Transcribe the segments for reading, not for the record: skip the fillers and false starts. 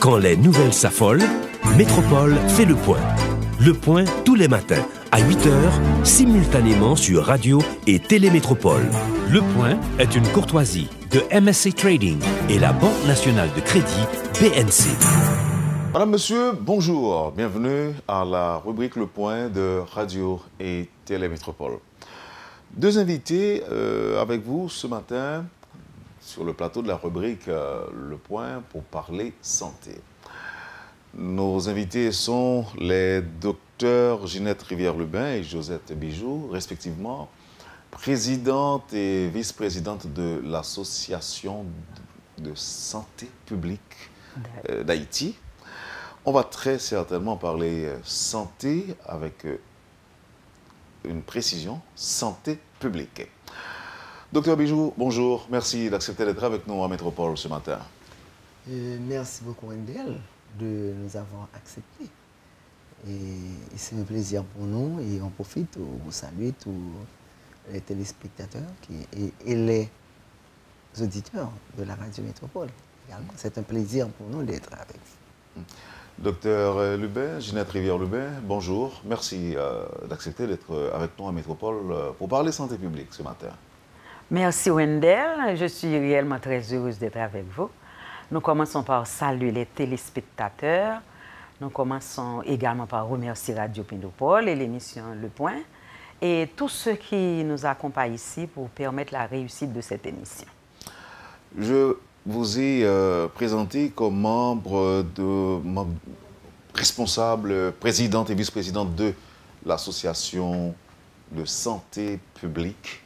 Quand les nouvelles s'affolent, Métropole fait le point. Le point tous les matins à 8h, simultanément sur Radio et Télémétropole. Le point est une courtoisie de MSC Trading et la Banque nationale de crédit BNC. Madame, Monsieur, bonjour. Bienvenue à la rubrique Le Point de Radio et Télémétropole. Deux invités avec vous ce matin sur le plateau de la rubrique Le Point pour parler santé. Nos invités sont les docteurs Ginette Rivière-Lebin et Josette Bijoux, respectivement présidente et vice-présidente de l'Association de santé publique d'Haïti. On va très certainement parler santé avec une précision, santé publique. Docteur Bijoux, bonjour. Merci d'accepter d'être avec nous à Métropole ce matin. Merci beaucoup, Wendell, de nous avoir acceptés. Et c'est un plaisir pour nous et on profite pour saluer tous les téléspectateurs et les auditeurs de la Radio Métropole. C'est un plaisir pour nous d'être avec vous. Docteur Lubin, Ginette Rivière-Lebin, bonjour. Merci d'accepter d'être avec nous à Métropole pour parler santé publique ce matin. Merci Wendell, je suis réellement très heureuse d'être avec vous. Nous commençons par saluer les téléspectateurs. Nous commençons également par remercier Radio Métropole et l'émission Le Point et tous ceux qui nous accompagnent ici pour permettre la réussite de cette émission. Je vous ai présenté comme membre responsable, présidente et vice-présidente de l'Association de santé publique.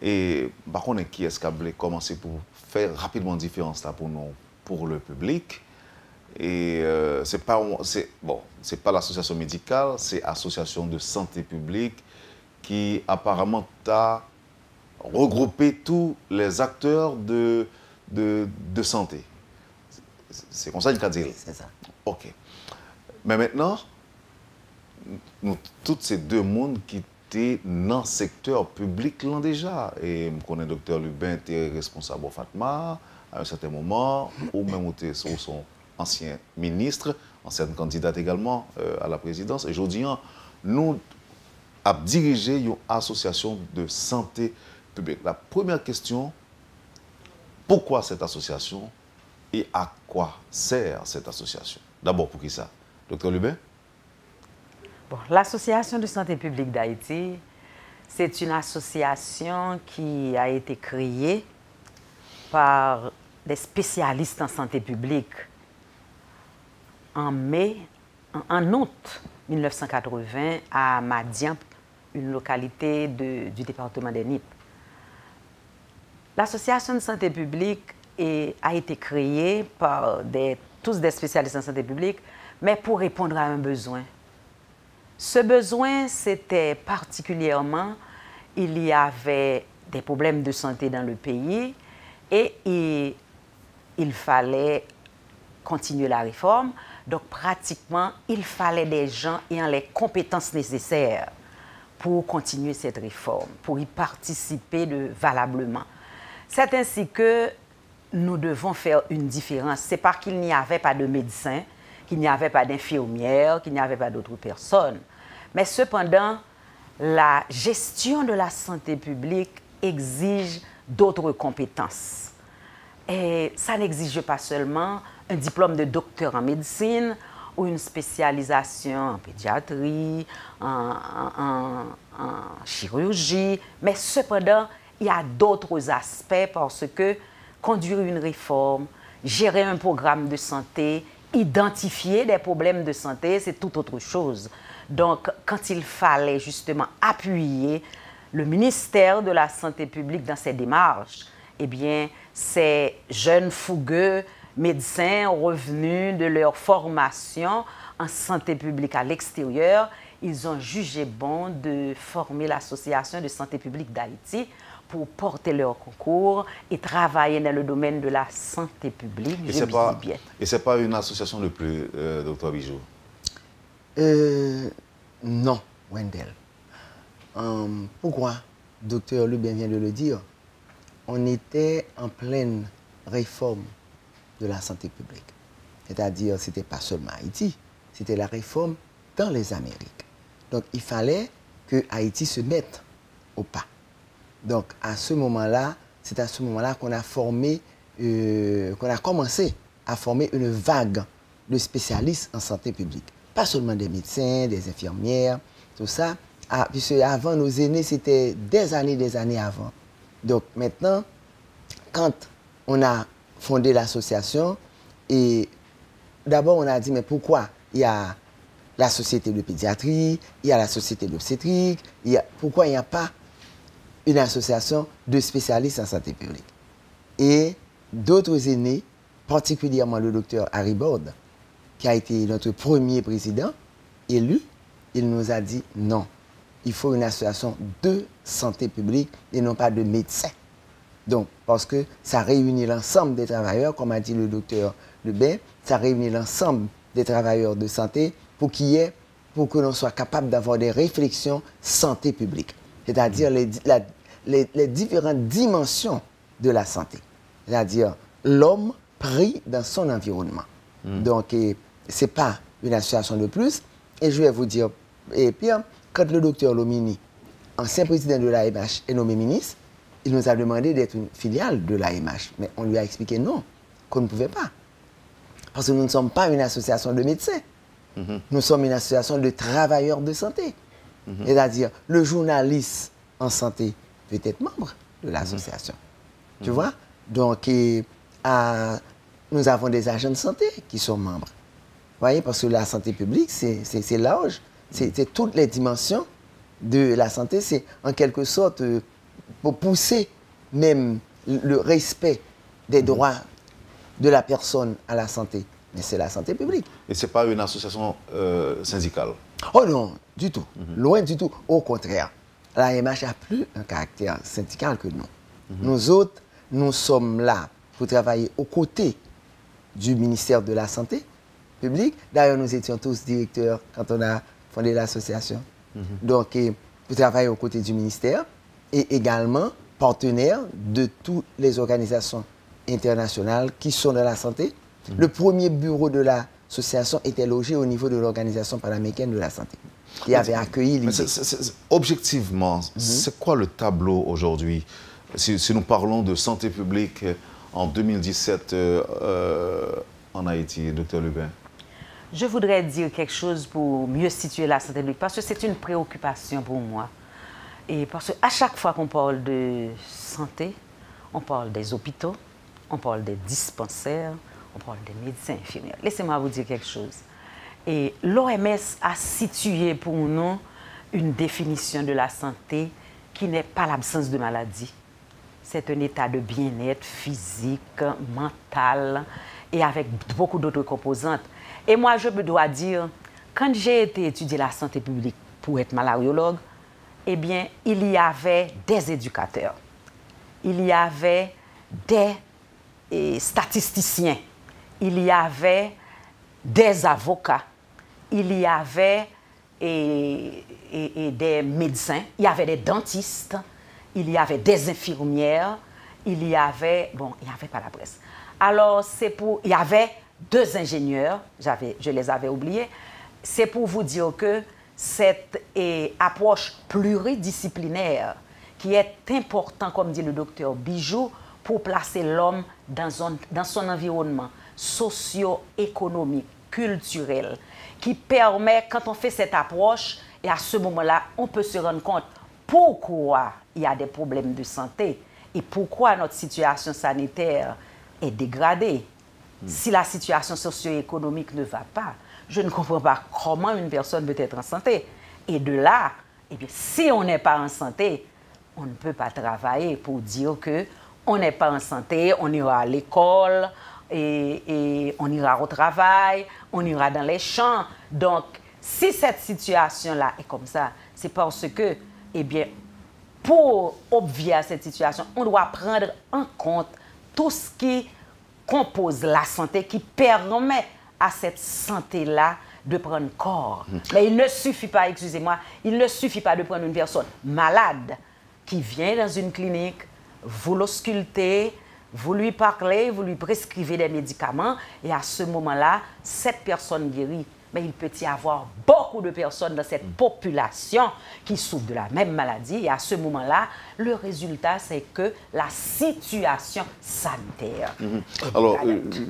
Et par contre, qui est-ce qu'a commencé pour faire rapidement une différence là pour nous, pour le public. Et c'est pas l'association médicale, c'est l'association de santé publique qui apparemment a regroupé tous les acteurs de santé. C'est comme ça qu'il a dit. C'est ça. OK. Mais maintenant, nous, tous ces deux mondes qui étaient dans le secteur public là déjà. Et je connais le docteur Lubin, était responsable au FATMA à un certain moment, ou même son ancien ministre, ancienne candidate également à la présidence. Et je dis, nous avons dirigé une association de santé publique. La première question, pourquoi cette association et à quoi sert cette association? D'abord, pour qui ça? Docteur Lubin? Bon, l'Association de santé publique d'Haïti, c'est une association qui a été créée par des spécialistes en santé publique en août 1980 à Madian, une localité du département des Nippes. L'Association de santé publique a été créée par tous des spécialistes en santé publique, mais pour répondre à un besoin. Ce besoin, c'était particulièrement, il y avait des problèmes de santé dans le pays et il fallait continuer la réforme. Donc, pratiquement, il fallait des gens ayant les compétences nécessaires pour continuer cette réforme, pour y participer valablement. C'est ainsi que nous devons faire une différence. C'est parce qu'il n'y avait pas de médecins, qu'il n'y avait pas d'infirmières, qu'il n'y avait pas d'autres personnes. Mais cependant, la gestion de la santé publique exige d'autres compétences. Et ça n'exige pas seulement un diplôme de docteur en médecine ou une spécialisation en pédiatrie, en chirurgie, mais cependant, il y a d'autres aspects parce que conduire une réforme, gérer un programme de santé, identifier des problèmes de santé, c'est tout autre chose. Donc, quand il fallait justement appuyer le ministère de la Santé publique dans ces démarches, eh bien, ces jeunes fougueux médecins revenus de leur formation en santé publique à l'extérieur, ils ont jugé bon de former l'Association de santé publique d'Haïti pour porter leur concours et travailler dans le domaine de la santé publique. Et ce n'est pas une association de plus, docteur Bijoux? Non, Wendell. Pourquoi? Docteur Lubin vient de le dire. On était en pleine réforme de la santé publique. C'est-à-dire, ce n'était pas seulement Haïti, c'était la réforme dans les Amériques. Donc, il fallait que Haïti se mette au pas. Donc, à ce moment-là, c'est à ce moment-là qu'on a formé, qu'on a commencé à former une vague de spécialistes en santé publique. Pas seulement des médecins, des infirmières, tout ça. Puisque avant, nos aînés, c'était des années avant. Donc, maintenant, quand on a fondé l'association, et d'abord, on a dit, mais pourquoi il y a la société de pédiatrie, il y a la société d'obstétrique, pourquoi il n'y a pas une association de spécialistes en santé publique? Et d'autres aînés, particulièrement le docteur Harry Borde, qui a été notre premier président élu, il nous a dit non, il faut une association de santé publique et non pas de médecins. Donc, parce que ça réunit l'ensemble des travailleurs, comme a dit le docteur Lebay, ça réunit l'ensemble des travailleurs de santé pour que l'on soit capable d'avoir des réflexions santé publique, c'est-à-dire les différentes dimensions de la santé, c'est-à-dire l'homme pris dans son environnement. Donc, ce n'est pas une association de plus. Et je vais vous dire, et puis, quand le docteur Lomini, ancien président de l'AMH, est nommé ministre, il nous a demandé d'être une filiale de l'AMH. Mais on lui a expliqué non, qu'on ne pouvait pas. Parce que nous ne sommes pas une association de médecins. Nous sommes une association de travailleurs de santé. C'est-à-dire, le journaliste en santé peut être membre de l'association. Tu vois? Donc, nous avons des agents de santé qui sont membres. Vous voyez, parce que la santé publique, c'est large. C'est toutes les dimensions de la santé. C'est en quelque sorte pour pousser même le respect des droits de la personne à la santé. Mais c'est la santé publique. Et ce n'est pas une association syndicale? Oh non, du tout. Loin du tout. Au contraire, l'AMH a plus un caractère syndical que nous. Nous autres, nous sommes là pour travailler aux côtés du ministère de la Santé publique. D'ailleurs, nous étions tous directeurs quand on a fondé l'association. Donc, pour travailler aux côtés du ministère et également partenaires de toutes les organisations internationales qui sont dans la santé. Le premier bureau de l'association était logé au niveau de l'Organisation panaméricaine de la santé, qui avait accueilli l'idée. Objectivement, c'est quoi le tableau aujourd'hui? Si nous parlons de santé publique en 2017 en Haïti, Dr Lebay. Je voudrais dire quelque chose pour mieux situer la santé publique, parce que c'est une préoccupation pour moi. Et parce qu'à chaque fois qu'on parle de santé, on parle des hôpitaux, on parle des dispensaires, on parle des médecins infirmières. Laissez-moi vous dire quelque chose. Et l'OMS a situé pour nous une définition de la santé qui n'est pas l'absence de maladie. C'est un état de bien-être physique, mental et avec beaucoup d'autres composantes. Et moi, je me dois dire, quand j'ai été étudier la santé publique pour être malariologue, eh bien, il y avait des éducateurs, il y avait des statisticiens, il y avait des avocats, il y avait des médecins, il y avait des dentistes, il y avait des infirmières, il y avait pas la presse. Alors, il y avait 2 ingénieurs, je les avais oubliés. C'est pour vous dire que cette approche pluridisciplinaire qui est importante, comme dit le docteur Bijou, pour placer l'homme dans son environnement socio-économique, culturel, qui permet, quand on fait cette approche, et à ce moment-là, on peut se rendre compte pourquoi il y a des problèmes de santé et pourquoi notre situation sanitaire est dégradée. Si la situation socio-économique ne va pas, je ne comprends pas comment une personne peut être en santé. Et de là, eh bien, si on n'est pas en santé, on ne peut pas travailler pour dire qu'on n'est pas en santé, on ira à l'école, et on ira au travail, on ira dans les champs. Donc, si cette situation-là est comme ça, c'est parce que, eh bien, pour obvier à cette situation, on doit prendre en compte tout ce qui compose la santé, qui permet à cette santé-là de prendre corps. Mais il ne suffit pas, excusez-moi, il ne suffit pas de prendre une personne malade qui vient dans une clinique, vous l'auscultez, Vous lui parlez, vous lui prescrivez des médicaments et à ce moment-là, cette personne guérit. Mais il peut y avoir beaucoup de personnes dans cette population qui souffrent de la même maladie. Et à ce moment-là, le résultat, c'est que la situation sanitaire. Alors,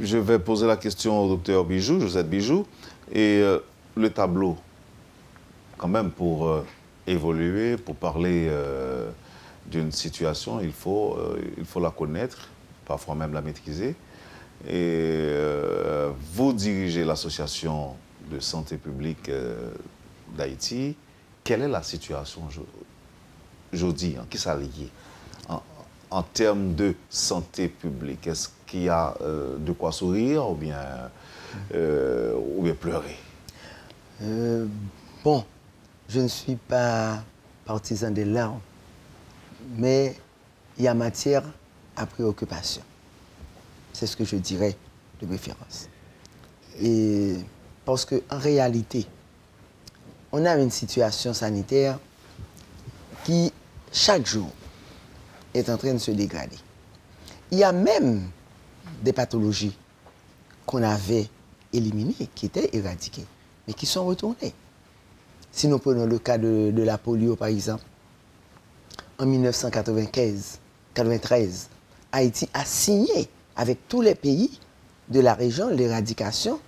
je vais poser la question au docteur Bijou, Josette Bijou. Et le tableau, quand même, pour évoluer, pour parler d'une situation, il faut la connaître, parfois même la maîtriser. Et vous dirigez l'association de santé publique d'Haïti. Quelle est la situation aujourd'hui, qui s'est liée en termes de santé publique? Est-ce qu'il y a de quoi sourire ou bien pleurer? Bon, je ne suis pas partisan des larmes, mais il y a matière à préoccupation. C'est ce que je dirais de préférence. Et parce qu'en réalité, on a une situation sanitaire qui, chaque jour, est en train de se dégrader. Il y a même des pathologies qu'on avait éliminées, qui étaient éradiquées, mais qui sont retournées. Si nous prenons le cas de la polio, par exemple, en 1993, Haïti a signé avec tous les pays de la région l'éradication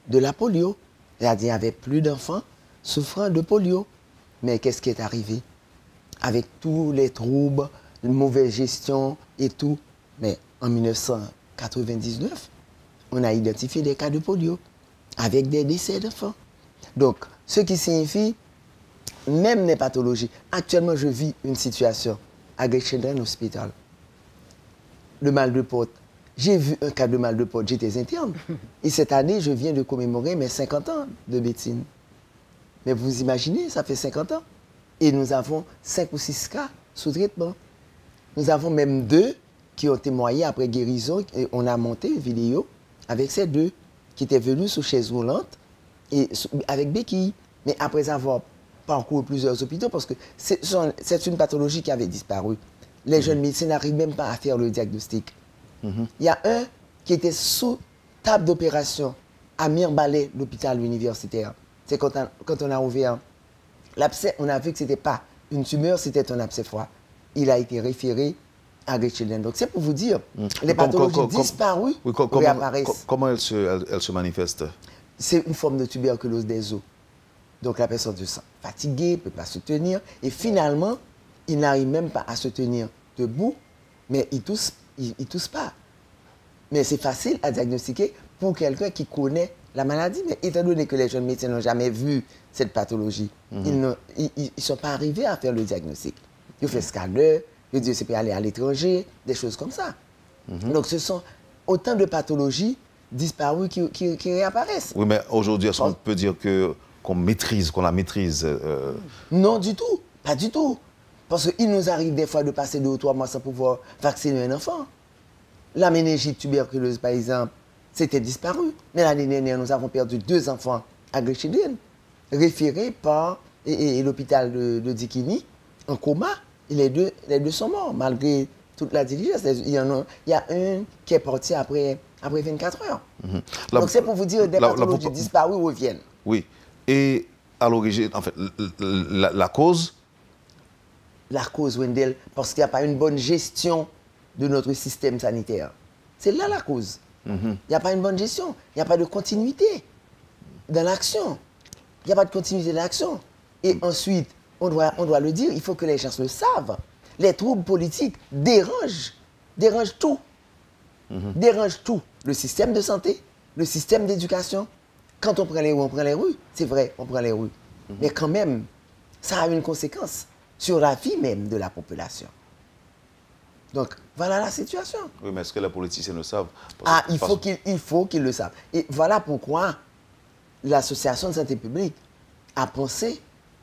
de la polio. C'est-à-dire qu'il n'y avait plus d'enfants souffrant de polio. Mais qu'est-ce qui est arrivé? Avec tous les troubles, une mauvaise gestion et tout. Mais en 1999, on a identifié des cas de polio avec des décès d'enfants. Donc, ce qui signifie, même les pathologies. Actuellement, je vis une situation à Great Children's Hospital. Le mal de porte. J'ai vu un cas de mal de porte, j'étais interne. Et cette année, je viens de commémorer mes 50 ans de médecine. Mais vous imaginez, ça fait 50 ans. Et nous avons 5 ou 6 cas sous traitement. Nous avons même 2 qui ont témoigné après guérison. Et on a monté une vidéo avec ces 2 qui étaient venus sous chaise roulante et avec béquille. Mais après avoir parcouru plusieurs hôpitaux, parce que c'est une pathologie qui avait disparu. Les jeunes médecins n'arrivent même pas à faire le diagnostic. Il y a un qui était sous table d'opération à Mirbalais, l'hôpital universitaire. C'est quand on a ouvert l'abcès, on a vu que ce n'était pas une tumeur, c'était un abcès froid. Il a été référé à Great Children's. Donc c'est pour vous dire, les pathologies disparues réapparaissent. Comment elles se manifestent? C'est une forme de tuberculose des os. Donc la personne se sent fatiguée, ne peut pas se tenir. Et finalement, il n'arrive même pas à se tenir debout, mais il tousse pas. Mais c'est facile à diagnostiquer pour quelqu'un qui connaît la maladie. Mais étant donné que les jeunes médecins n'ont jamais vu cette pathologie, ils ne sont pas arrivés à faire le diagnostic. Ils font scanner, ils disent que c'est peut aller à l'étranger, des choses comme ça. Donc ce sont autant de pathologies disparues qui réapparaissent. Oui, mais aujourd'hui, est-ce qu'on peut dire qu'on la maîtrise Non, du tout. Pas du tout. Parce qu'il nous arrive des fois de passer 2 ou 3 mois sans pouvoir vacciner un enfant. La méningite tuberculeuse, par exemple, c'était disparu. Mais l'année dernière, nous avons perdu 2 enfants à Great Children's, référés par l'hôpital de Dikini, en coma. Et les deux sont morts, malgré toute la diligence. Il y a un qui est parti après 24 heures. Donc c'est pour vous dire, des pathologies disparues reviennent. Oui. Et à l'origine, en fait, la cause? La cause, Wendell, parce qu'il n'y a pas une bonne gestion de notre système sanitaire. C'est là la cause. Il n'y a pas une bonne gestion. Il n'y a pas de continuité dans l'action. Il n'y a pas de continuité dans l'action. Et ensuite, on doit le dire, il faut que les gens le savent. Les troubles politiques dérangent tout. Dérangent tout. Le système de santé, le système d'éducation. Quand on prend les rues, c'est vrai, on prend les rues. Mais quand même, ça a une conséquence sur la vie même de la population. Donc, voilà la situation. Oui, mais est-ce que les politiciens le savent? Il faut qu'ils le savent. Et voilà pourquoi l'Association de santé publique a pensé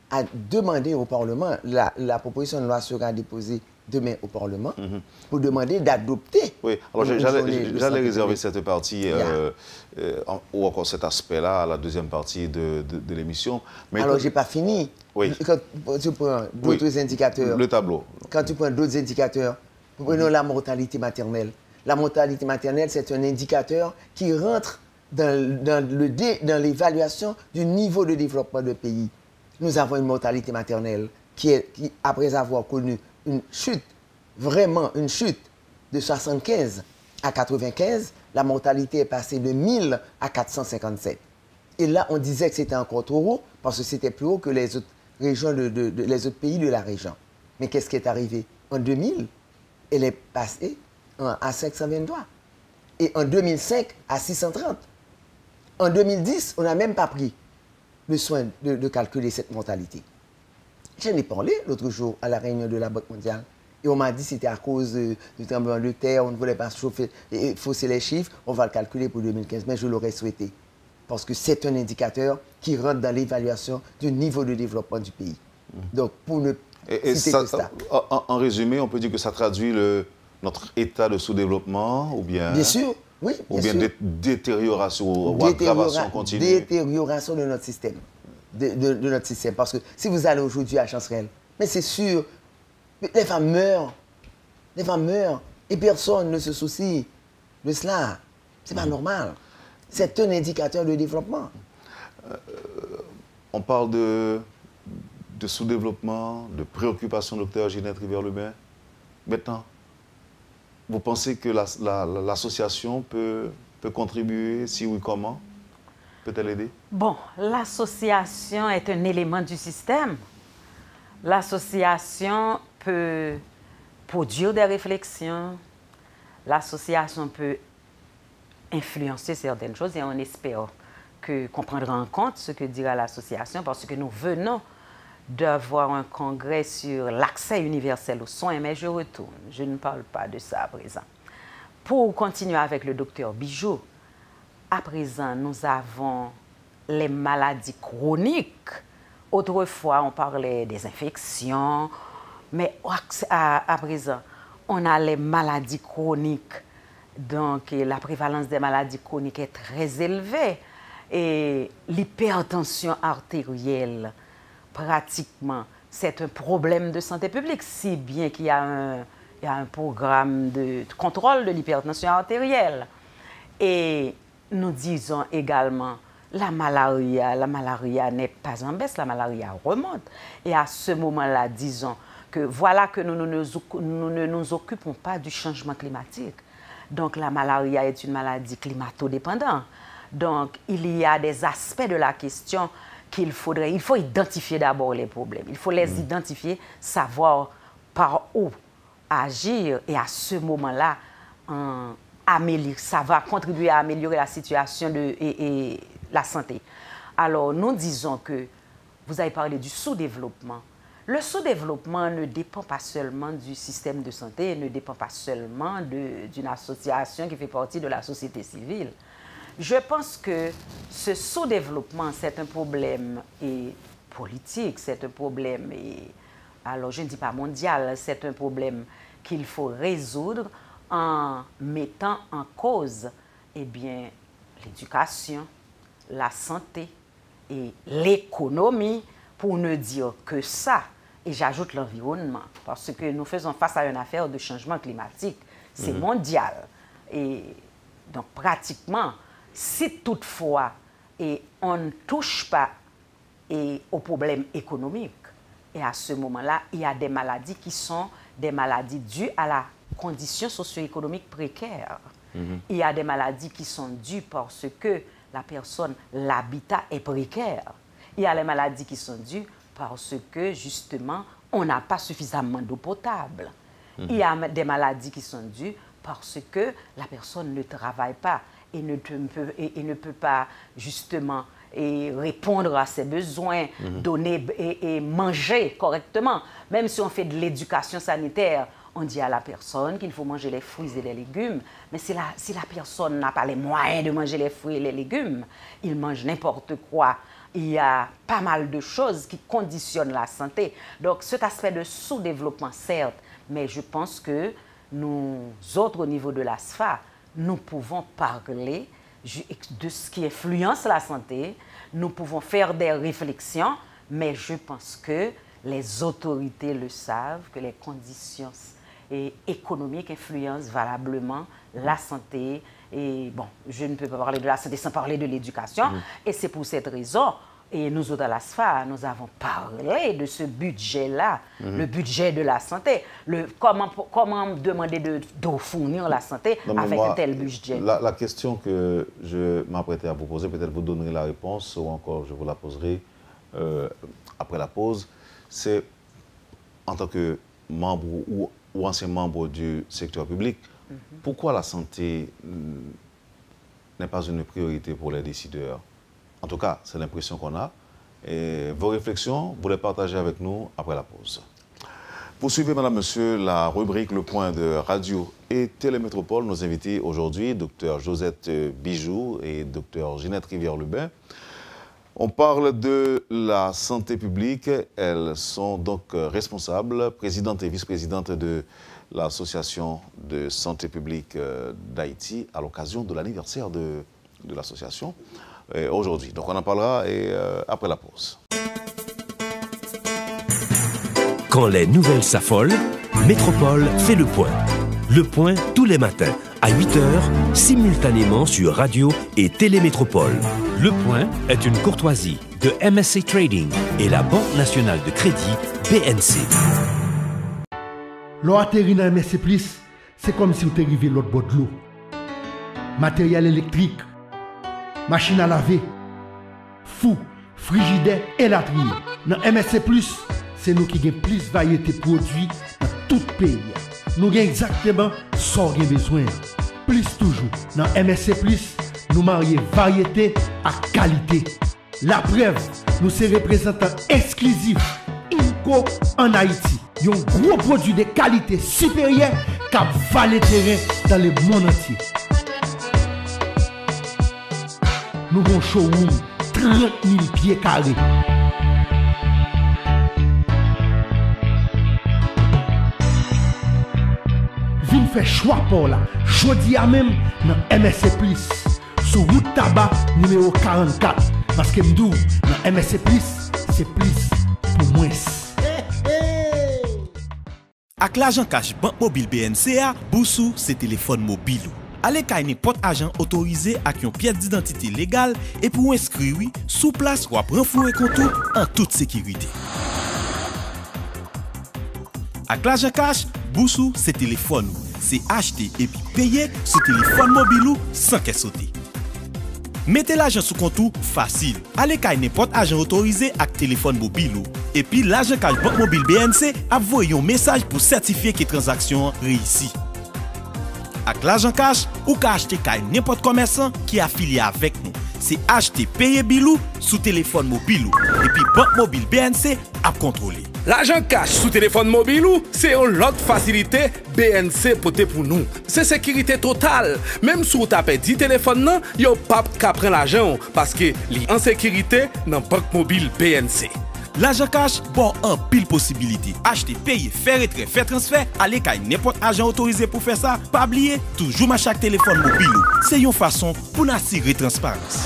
à demander au Parlement, la proposition de loi sera déposée demain au Parlement, pour demander d'adopter. Oui, alors j'allais réserver cette partie, ou encore cet aspect-là, à la deuxième partie de l'émission. Alors, je n'ai pas fini. Oui. Quand tu prends d'autres indicateurs. Le tableau. Quand tu prends d'autres indicateurs, prenons la mortalité maternelle. La mortalité maternelle, c'est un indicateur qui rentre dans l'évaluation du niveau de développement du pays. Nous avons une mortalité maternelle qui, après avoir connu une chute, vraiment une chute de 75 à 95, la mortalité est passée de 1000 à 457. Et là, on disait que c'était encore trop haut parce que c'était plus haut que les autres régions, les autres pays de la région. Mais qu'est-ce qui est arrivé? En 2000, elle est passée à 523. Et en 2005, à 630. En 2010, on n'a même pas pris le soin de calculer cette mortalité. J'en ai parlé l'autre jour à la réunion de la Banque mondiale. Et on m'a dit que c'était à cause du tremblement de terre, on ne voulait pas fausser les chiffres, on va le calculer pour 2015. Mais je l'aurais souhaité. Parce que c'est un indicateur qui rentre dans l'évaluation du niveau de développement du pays. Donc, pour ne citer que ça. En résumé, on peut dire que ça traduit notre état de sous-développement ou bien... Bien sûr, oui. Ou bien détérioration ou aggravation continue. Détérioration de notre système. De notre système. Parce que si vous allez aujourd'hui à Chancerelle, mais c'est sûr, les femmes meurent. Les femmes meurent. Et personne ne se soucie de cela. C'est pas normal. C'est un indicateur de développement. On parle de sous-développement, de préoccupation, docteur Ginette Rivière-le-Bain. Maintenant, vous pensez que l'association peut contribuer? Si oui, comment? Peut-elle aider? Bon, l'association est un élément du système. L'association peut produire des réflexions. L'association peut influencer certaines choses et on espère qu'on prendra en compte ce que dira l'association parce que nous venons d'avoir un congrès sur l'accès universel aux soins, mais je retourne, je ne parle pas de ça à présent. Pour continuer avec le docteur Bijou, à présent, nous avons les maladies chroniques. Autrefois, on parlait des infections, mais à présent, on a les maladies chroniques. Donc, la prévalence des maladies chroniques est très élevée. Et l'hypertension artérielle, pratiquement, c'est un problème de santé publique, si bien qu'il y a un programme de contrôle de l'hypertension artérielle. Et nous disons également, la malaria n'est pas en baisse, la malaria remonte. Et à ce moment-là, disons que voilà que nous ne nous occupons pas du changement climatique. Donc la malaria est une maladie climato-dépendante. Donc il y a des aspects de la question il faut identifier d'abord les problèmes. Il faut les identifier, savoir par où agir et à ce moment-là, ça va contribuer à améliorer la situation et la santé. Alors, nous disons que vous avez parlé du sous-développement. Le sous-développement ne dépend pas seulement du système de santé, ne dépend pas seulement d'une association qui fait partie de la société civile. Je pense que ce sous-développement, c'est un problème politique, c'est un problème, alors je ne dis pas mondial, c'est un problème qu'il faut résoudre en mettant en cause l'éducation, la santé et l'économie, pour ne dire que ça. Et j'ajoute l'environnement, parce que nous faisons face à une affaire de changement climatique. C'est mondial. Et donc, pratiquement, si toutefois on ne touche pas aux problèmes économiques, et à ce moment-là, il y a des maladies qui sont des maladies dues à la condition socio-économique précaire. Il y a des maladies qui sont dues parce que l'habitat est précaire. Il y a les maladies qui sont dues parce que, justement, on n'a pas suffisamment d'eau potable. Il y a des maladies qui sont dues parce que la personne ne travaille pas et ne peut pas, justement, répondre à ses besoins, donner et manger correctement. Même si on fait de l'éducation sanitaire, on dit à la personne qu'il faut manger les fruits et les légumes. Mais si la personne n'a pas les moyens de manger les fruits et les légumes, il mange n'importe quoi. Il y a pas mal de choses qui conditionnent la santé. Donc, cet aspect de sous-développement, certes, mais je pense que nous autres, au niveau de l'ASFA, nous pouvons parler de ce qui influence la santé, nous pouvons faire des réflexions, mais je pense que les autorités le savent, que les conditions économique influence valablement la santé. Et bon, je ne peux pas parler de la santé sans parler de l'éducation. Et c'est pour cette raison, et nous autres à la SFA, nous avons parlé de ce budget-là, le budget de la santé. Comment demander de fournir la santé avec un tel budget? La question que je m'apprêtais à vous poser, peut-être vous donnerez la réponse, ou encore je vous la poserai après la pause, c'est en tant que membre ou ancien membre du secteur public, pourquoi la santé n'est pas une priorité pour les décideurs? En tout cas, c'est l'impression qu'on a. Et vos réflexions, vous les partagez avec nous après la pause. Vous suivez, madame, monsieur, la rubrique Le Point de Radio et Télémétropole. Nos invités aujourd'hui, Dr Josette Bijou et Dr Ginette Rivière-Lubin. On parle de la santé publique. Elles sont donc responsables, présidente et vice-présidente de l'Association de santé publique d'Haïti à l'occasion de l'anniversaire de l'association aujourd'hui. Donc on en parlera après la pause. Quand les nouvelles s'affolent, Métropole fait le point. Le point tous les matins à 8h, simultanément sur Radio et Télémétropole. Le point est une courtoisie de MSC Trading et la Banque nationale de crédit BNC. L'eau atterrit dans MSC+, c'est comme si vous étiez arrivé l'autre bord de l'eau. Matériel électrique, machine à laver, fou, frigidaire et latrine. Dans MSC+, c'est nous qui avons plus de variété de produits dans tout le pays. Nous avons exactement ce qu'on a besoin. Plus toujours. Dans MSC+, nous marions variété à qualité. La preuve, nous sommes représentants exclusifs INCO en Haïti. Un gros produit de qualité supérieure qui valent le terrain dans le monde entier. Nous avons un showroom 30 000 pieds carrés. Vin fait choix pour là. Jodi à même dans MSC+. Sur route tabac numéro 44. Parce que m'dou dans MSC+, c'est plus pour moins. Avec l'argent cash Banque Mobile BNCA, Boussou, c'est téléphone mobile. Allez kay n'importe agent autorisé avec une pièce d'identité légale et pour inscrire sous place ou après renflouer compte en toute sécurité. Avec l'argent cash, Boussou, c'est téléphone. C'est acheter et puis payer sur téléphone mobile sans qu'elle saute. Mettez l'argent sous compte facile. Allez kay n'importe agent autorisé avec téléphone mobile. Et puis l'agent cash Banque Mobile BNC a envoyé un message pour certifier que la transaction réussie. Avec l'argent cash, ou ka acheter kay n'importe commerçant qui est affilié avec nous. C'est acheter, payer bilou sous téléphone mobile. Et puis Banque Mobile BNC a contrôlé. L'argent cash sous téléphone mobile, c'est une autre facilité BNC pote pour nous. C'est sécurité totale. Même si vous tapez 10 téléphones, il n'y a pas qu'à prendre l'argent parce que li en sécurité dans Banque Mobile BNC. L'argent cash, bon, en pile possibilité. Acheter, payer, faire retrait, faire transfert, aller kay n'importe agent autorisé pour faire ça. Pas oublier, toujours à chaque téléphone mobile. C'est une façon pour nous assurer transparence.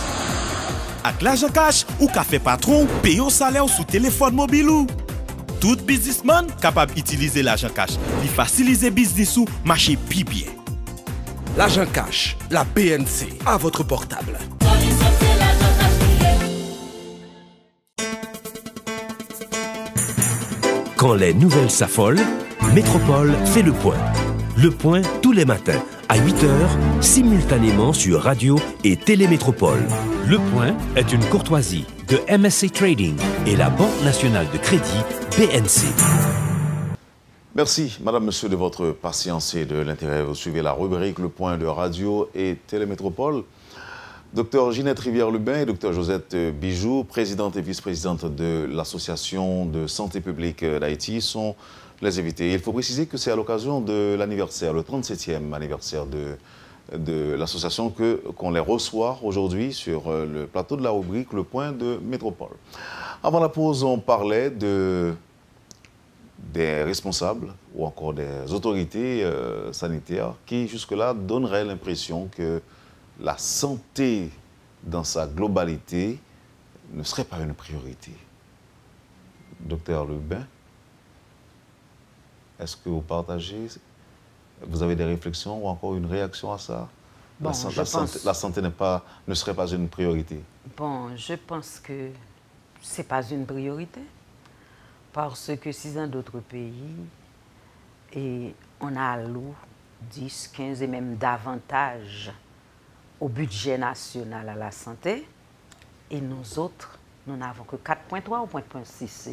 Avec l'argent cash, ou ka fait patron, payer au salaire sous téléphone mobile. Tout businessman capable d'utiliser l'argent cash. Il facilite business ou marcher plus bien. L'argent cash, la BNC, à votre portable. Quand les nouvelles s'affolent, Métropole fait le point. Le point tous les matins à 8h, simultanément sur Radio et Télémétropole. Le point est une courtoisie de MSC Trading et la Banque nationale de crédit BNC. Merci, madame, monsieur, de votre patience et de l'intérêt. Vous suivez la rubrique Le Point de Radio et Télémétropole. Dr Ginette Rivière-Lubin et Dr Josette Bijou, présidente et vice-présidente de l'Association de santé publique d'Haïti, sont les invités. Il faut préciser que c'est à l'occasion de l'anniversaire, le 37e anniversaire de l'association qu'on les reçoit aujourd'hui sur le plateau de la rubrique Le Point de Métropole. Avant la pause, on parlait des responsables ou encore des autorités sanitaires qui jusque-là donneraient l'impression que la santé dans sa globalité ne serait pas une priorité. Docteur Lubin, est-ce que vous partagez Vous avez des réflexions ou encore une réaction à ça? Bon, la santé ne serait pas une priorité. Bon, je pense que ce n'est pas une priorité. Parce que si dans d'autres pays, et on a alloué 10, 15 et même davantage au budget national à la santé, et nous autres, nous n'avons que 4,3 ou 4,6,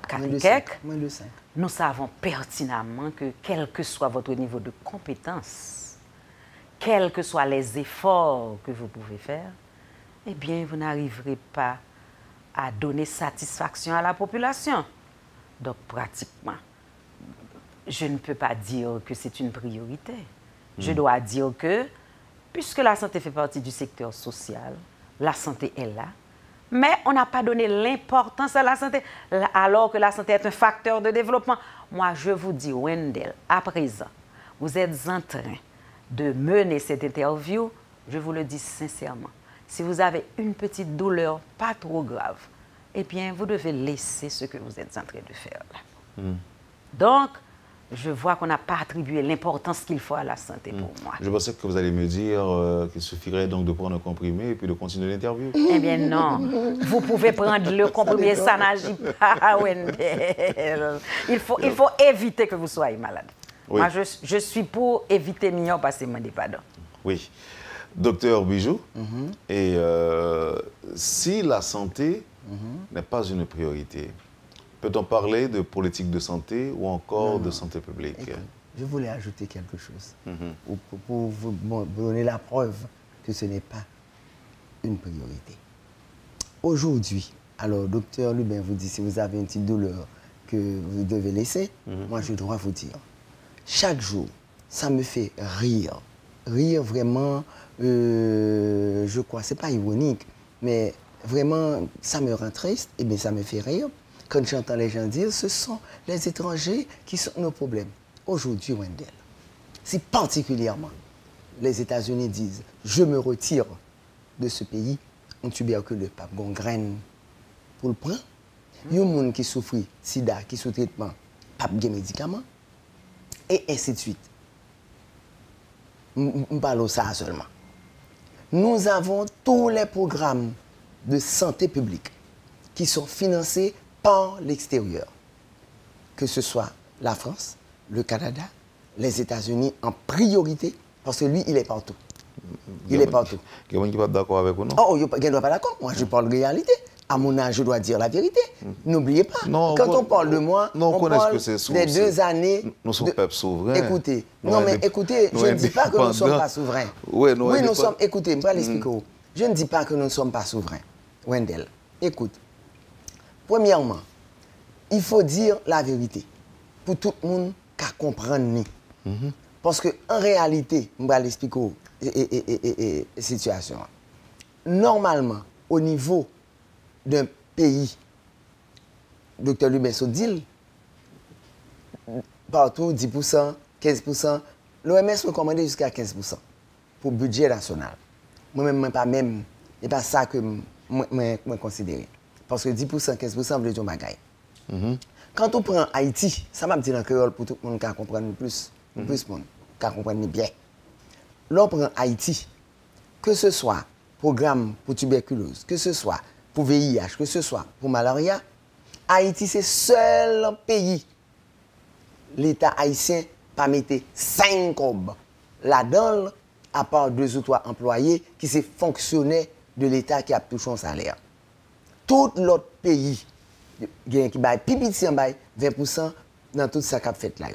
4 et quelques. Moins de 5. Nous savons pertinemment que quel que soit votre niveau de compétence, quels que soient les efforts que vous pouvez faire, eh bien, vous n'arriverez pas à donner satisfaction à la population. Donc, pratiquement, je ne peux pas dire que c'est une priorité. Je dois dire que, puisque la santé fait partie du secteur social, la santé est là, mais on n'a pas donné l'importance à la santé, alors que la santé est un facteur de développement. Moi, je vous dis, Wendell, à présent, vous êtes en train de mener cette interview, je vous le dis sincèrement. Si vous avez une petite douleur pas trop grave, eh bien, vous devez laisser ce que vous êtes en train de faire là. Donc, je vois qu'on n'a pas attribué l'importance qu'il faut à la santé pour moi. Je pensais que vous allez me dire qu'il suffirait donc de prendre un comprimé et puis de continuer l'interview. Eh bien non, vous pouvez prendre le comprimé, ça n'agit pas, Wendell. Il faut éviter que vous soyez malade. Oui. Moi, je suis pour éviter mieux passer mon pardon. Oui. Docteur Bijou, et si la santé n'est pas une priorité, peut-on parler de politique de santé ou encore de santé publique? Écoute, je voulais ajouter quelque chose pour vous donner la preuve que ce n'est pas une priorité. Aujourd'hui, alors docteur Lubin vous dit si vous avez une petite douleur que vous devez laisser, moi je dois vous dire, chaque jour, ça me fait rire. Rire vraiment, je crois, c'est pas ironique, mais vraiment, ça me rend triste, et bien ça me fait rire. Quand j'entends les gens dire, ce sont les étrangers qui sont nos problèmes. Aujourd'hui, Wendell, si particulièrement les États-Unis disent, je me retire de ce pays, un tuberculeux, pas de graine pour le prendre, il y a des gens qui souffrent sida, qui sont traitement, pas de médicaments, et ainsi de suite. Je parle de ça seulement. Nous avons tous les programmes de santé publique qui sont financés par l'extérieur, que ce soit la France, le Canada, les États-Unis en priorité, parce que lui, il est partout. Il est partout. Il y a des gens qui ne sont pas d'accord avec vous, non? Oh, il ne sont pas d'accord. Moi, je parle de réalité. À mon âge, je dois dire la vérité. N'oubliez pas, quand on parle de moi, on parle des 2 années... Nous sommes peuple souverain. Écoutez, non mais écoutez, je ne dis pas que nous ne sommes pas souverains. Oui, nous sommes... Écoutez, je vais l'expliquer. Je ne dis pas que nous ne sommes pas souverains. Wendell, écoute. Premièrement, il faut dire la vérité pour tout le monde qui comprend nous. Parce qu'en réalité, je vais l'expliquer la situation. Normalement, au niveau d'un pays, Dr. Lubin dit, partout 10%, 15%, l'OMS recommande jusqu'à 15% pour le budget national. Moi-même, c'est pas ça que je considère. Parce que 10%, 15% veut dire bagaille. Quand on prend Haïti, ça m'a dit dans le créole pour tout le monde qui comprend plus, plus monde, qui comprend bien. Là, on prend Haïti, que ce soit programme pour tuberculose, que ce soit pour VIH, que ce soit pour malaria, Haïti, c'est le seul pays, l'État haïtien, pas mettre 5 cobs là-dedans, à part 2 ou 3 employés qui sont fonctionnaires de l'État qui a touché un salaire. Tout l'autre pays, il y a qui baille pipiti 20% dans tout ça qu'a fait là.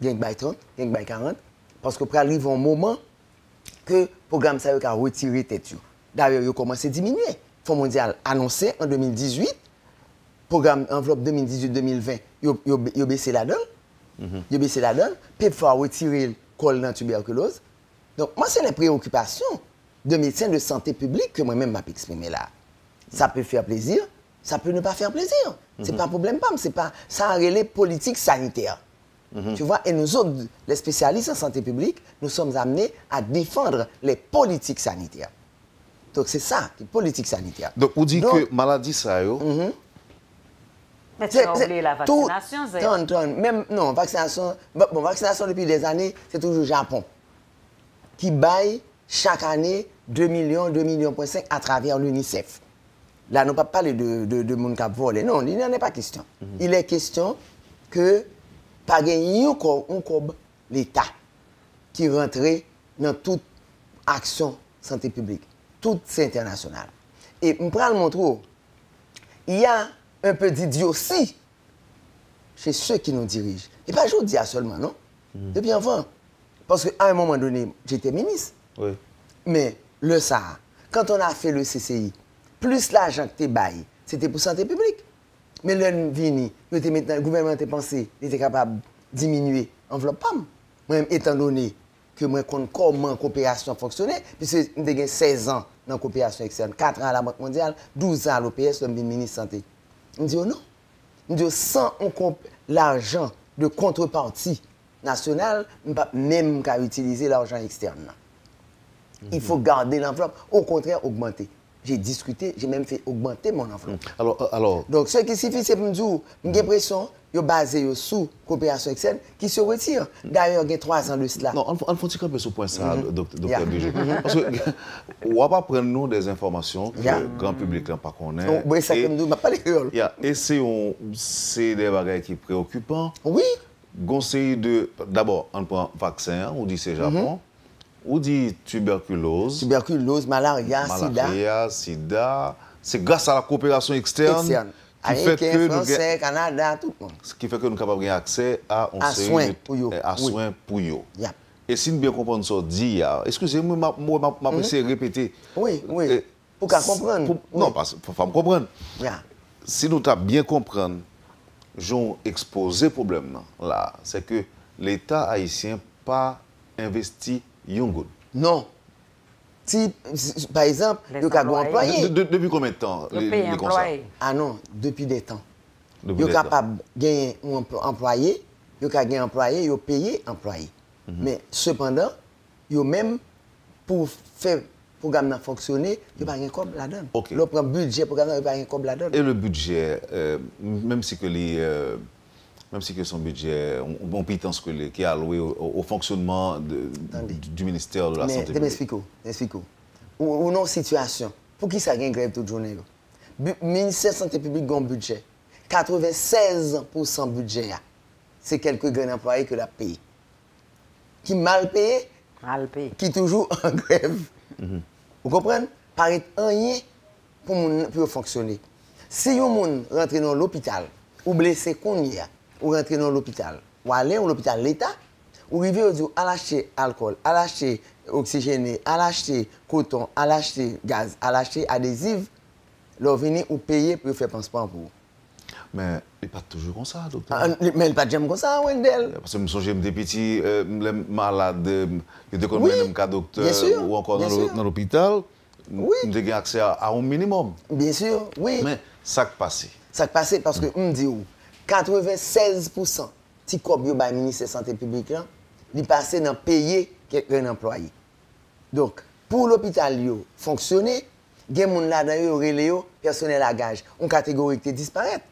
Il y a qui baille 30, il y a qui baille 40, parce que pour arriver un moment que le programme ça a retiré tête. D'ailleurs, il a commencé à diminuer. Le Fonds mondial annoncé en 2018, programme enveloppe 2018-2020, il a baissé la donne. Il a baissé la donne. Puis il faut retirer le col dans la tuberculose. Donc, moi, c'est les préoccupations de médecins de santé publique que moi-même m'a exprimé là. Ça peut faire plaisir, ça peut ne pas faire plaisir. C'est pas un problème, c'est pas ça a relais politique sanitaire. Tu vois, et nous autres, les spécialistes en santé publique, nous sommes amenés à défendre les politiques sanitaires. Donc c'est ça, les politiques sanitaires. Donc vous dites que maladie ça yo, Mais tu as oublié la vaccination, Zé. Même, non, vaccination depuis des années, c'est toujours Japon qui baille chaque année 2 millions, 2,5 millions à travers l'UNICEF. Là, nous ne pas parler de monde qui a volé. Non, il n'en est pas question. Il est question que pas gagner encore l'État qui rentrait dans toute action santé publique. Tout c'est international. Et je prends le montrer. Il y a un peu d'idiotie chez ceux qui nous dirigent. Et pas aujourd'hui seulement, non? Depuis avant. Parce qu'à un moment donné, j'étais ministre. Oui. Mais le SAR, quand on a fait le CCI, plus l'argent que tu bailles, c'était pour santé publique. Mais le gouvernement a pensé, il était capable de diminuer l'enveloppe PAM. Moi, étant donné que moi, comment la coopération fonctionnait, puisque j'ai 16 ans dans la coopération externe, 4 ans à la Banque mondiale, 12 ans à l'OPS, comme ministre de la Santé. Je dis non. Je dis sans l'argent de contrepartie nationale, je ne peux pas même utiliser l'argent externe. Il faut garder l'enveloppe, au contraire, augmenter. J'ai discuté, j'ai même fait augmenter mon enveloppe. Alors... Donc, ce qui suffit, c'est pour me dire, j'ai l'impression que basé sur coopération externe qui se retire. D'ailleurs, il y a 3 ans de cela. Non, on faut tirer un peu sur ce point ça, docteur Bégé. Parce que on va pas prendre nous des informations que le grand public n'a pas connaît. Oui, ça comme nous, pas les créoles. Et c'est des bagages qui sont préoccupants. Oui. Conseil d'abord, on prend vaccin, on dit c'est Japon. On dit tuberculose. Tuberculose, malaria, sida. C'est grâce à la coopération externe. Américain, Français, Canada, tout le monde. Ce qui fait que nous sommes capables d'avoir accès à soins pour eux. Et si nous bien comprenons ça, dit, excusez-moi, je vais répéter. Oui. Pour qu'on comprenne. Non, parce qu'il faut me comprendre. Si nous avons bien compris, j'ai exposé le problème là, c'est que l'État haïtien n'a pas investi Young. Non. Si, par exemple, le cas employé. Depuis combien de temps les employés? Ah non, depuis des temps. Ils sont capables de gagner un employé, ils sont capables de employé, ils sont payés employé. Mais cependant, ils même pour faire le programme fonctionner, ils n'ont pas de comme là-dedans. Ils prennent le budget pour programme, ils n'ont pas de comme là-dedans. Et le budget, même si que son budget, on pitance qui est alloué au fonctionnement du ministère de la Santé publique. M'explique. Ou non situation. Pour qui ça gagne grève toute journée? Le ministère de la Santé publique a un budget. 96% budget, c'est quelques grands employés que la paye. Qui mal payé, qui toujours en grève. Vous comprenez? Paraît rien pour fonctionner. Si un monde rentre dans l'hôpital ou blessé qu'on y a, ou rentrer dans l'hôpital, ou aller à l'hôpital l'État, ou arriver à l'acheter alcool, à l'acheter oxygéné, à l'acheter coton, à l'acheter gaz, à l'acheter adhésif, leur venir ou payer pour faire pansement pour vous. Mais il n'est pas toujours comme ça, docteur. Mais il n'est pas jamais comme ça, Wendell. Parce que je me souviens des petits malades, ils étaient comme même cas docteur ou encore dans l'hôpital. Oui. Ils ont accès à un minimum. Bien sûr, oui. Mais ça qui passe. Ça qui passe parce que, on dit, 96% si comme le ministère de la Santé publique, il passe dans payer quelqu'un employé. Donc, pour l'hôpital fonctionner, il y a des gens là-dedans qui personnel à gage. Une catégorie qui disparaît.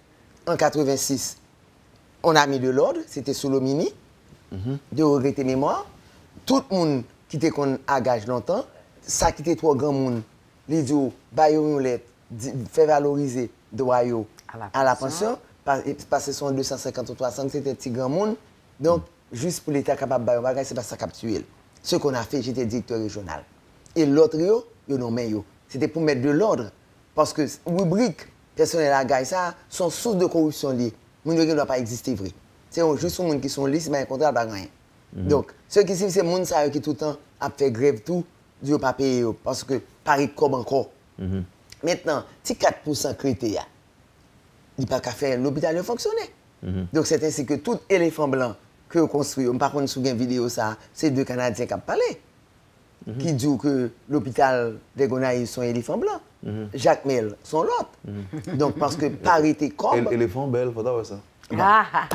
En 86, on a mis de l'ordre, c'était sous le mini, de regretter mémoire. Tout le monde qui était à gage longtemps, ça qui était trop grand monde, les dit, fait valoriser droit à la pension. Parce que ce sont 250 ou 300, c'était un petit grand monde. Donc, juste pour l'État capable de faire c'est pas ça captuel. Ce qu'on a fait, j'étais directeur régional. Et l'autre, c'était pour mettre de l'ordre. Parce que rubrique personnel à gage, ça, sont sources de corruption liées. Les gens ne doivent pas exister vrai. C'est juste les gens qui sont listes, mais un contrat pas rien. Donc, ce qui c'est les gens qui tout le temps a fait grève tout, ils ne pas payer parce que Paris comme encore. Maintenant, si 4% critères, il n'y a pas qu'à faire l'hôpital fonctionner. Donc c'est ainsi que tout éléphant blanc que vous construisez, par contre, sur une vidéo, c'est 2 Canadiens qui ont parlé, qui disent que l'hôpital des Gonaïves sont éléphants blancs. Jacques Mel sont l'autre. Donc parce que parité comme. Éléphant belle, il faut savoir ça.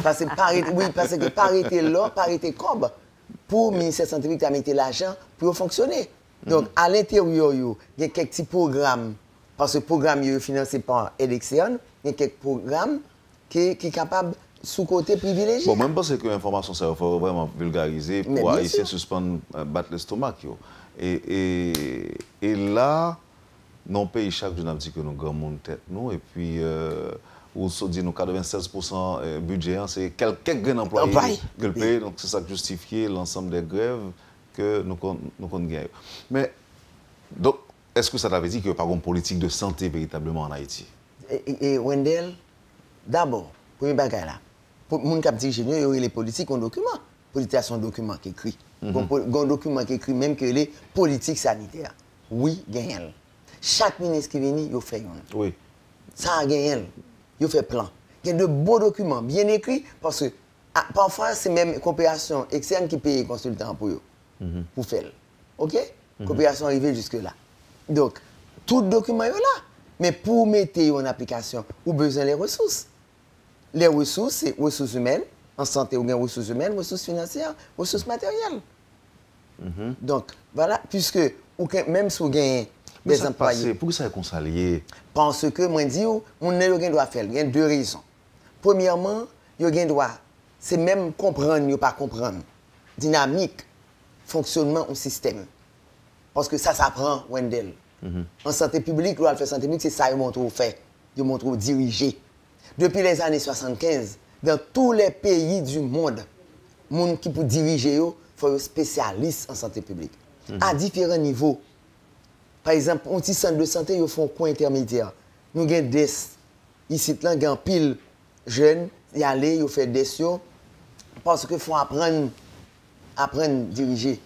Parce que parité là, parité comme. Pour le ministère de la Santé publique, tu as mis l'argent pour fonctionner. Donc à l'intérieur, il y a quelques petits programmes. Parce que le programme est financé par Election, il y a quelques programmes qui est capable sous-côté privilégié. Bon, même parce que l'information, ça faut vraiment vulgariser pour Haïtiens suspendre, battre l'estomac. Et là, non pays chaque jour, on dit que nous gagnons tête, nous, et puis, on se dit nous 96% budget, c'est quelques employés que le pays, donc c'est ça qui justifie l'ensemble des grèves que nous gagnons. Mais, donc, est-ce que ça t'avait dit qu'il n'y a pas une politique de santé véritablement en Haïti? Et Wendell, d'abord, premier bagage là, pour les gens qui dirigent, il y a les politiques en document. Politique sont document qui écrit. Un document qui écrit même que les politiques sanitaires. Oui, gagnent. Chaque ministre qui vient, il fait un. Oui. Ça a gagné. Il fait plan. Il y a de beaux documents bien écrits parce que parfois, c'est même coopération externe qui paye les consultants pour eux. Pour faire. OK? Coopération arrivée jusque-là. Donc, tout document est là. Mais pour mettre en application, vous avez besoin des ressources. Les ressources, c'est ressources humaines. En santé, vous avez ressources humaines, ressources financières, ressources matérielles. Donc, voilà, puisque même si vous avez des employés. Pourquoi ça est concilié? Parce que, moi, je dis, on doit faire. Il y a deux raisons. Premièrement, il doit, c'est même comprendre, ne pas comprendre. Dynamique, fonctionnement au système. Parce que ça s'apprend, Wendell. En santé publique, loi de santé publique, c'est ça qu'ils montrent fait. Ils montrent diriger. Depuis les années 75, dans tous les pays du monde, les gens qui peuvent diriger, il faut être spécialiste en santé publique. À différents niveaux. Par exemple, un petit centre de santé, ils font un coin intermédiaire. Nous avons des. Ici, il y a pile jeunes, ils allent, ils font des choses. Parce qu'il faut apprendre à diriger.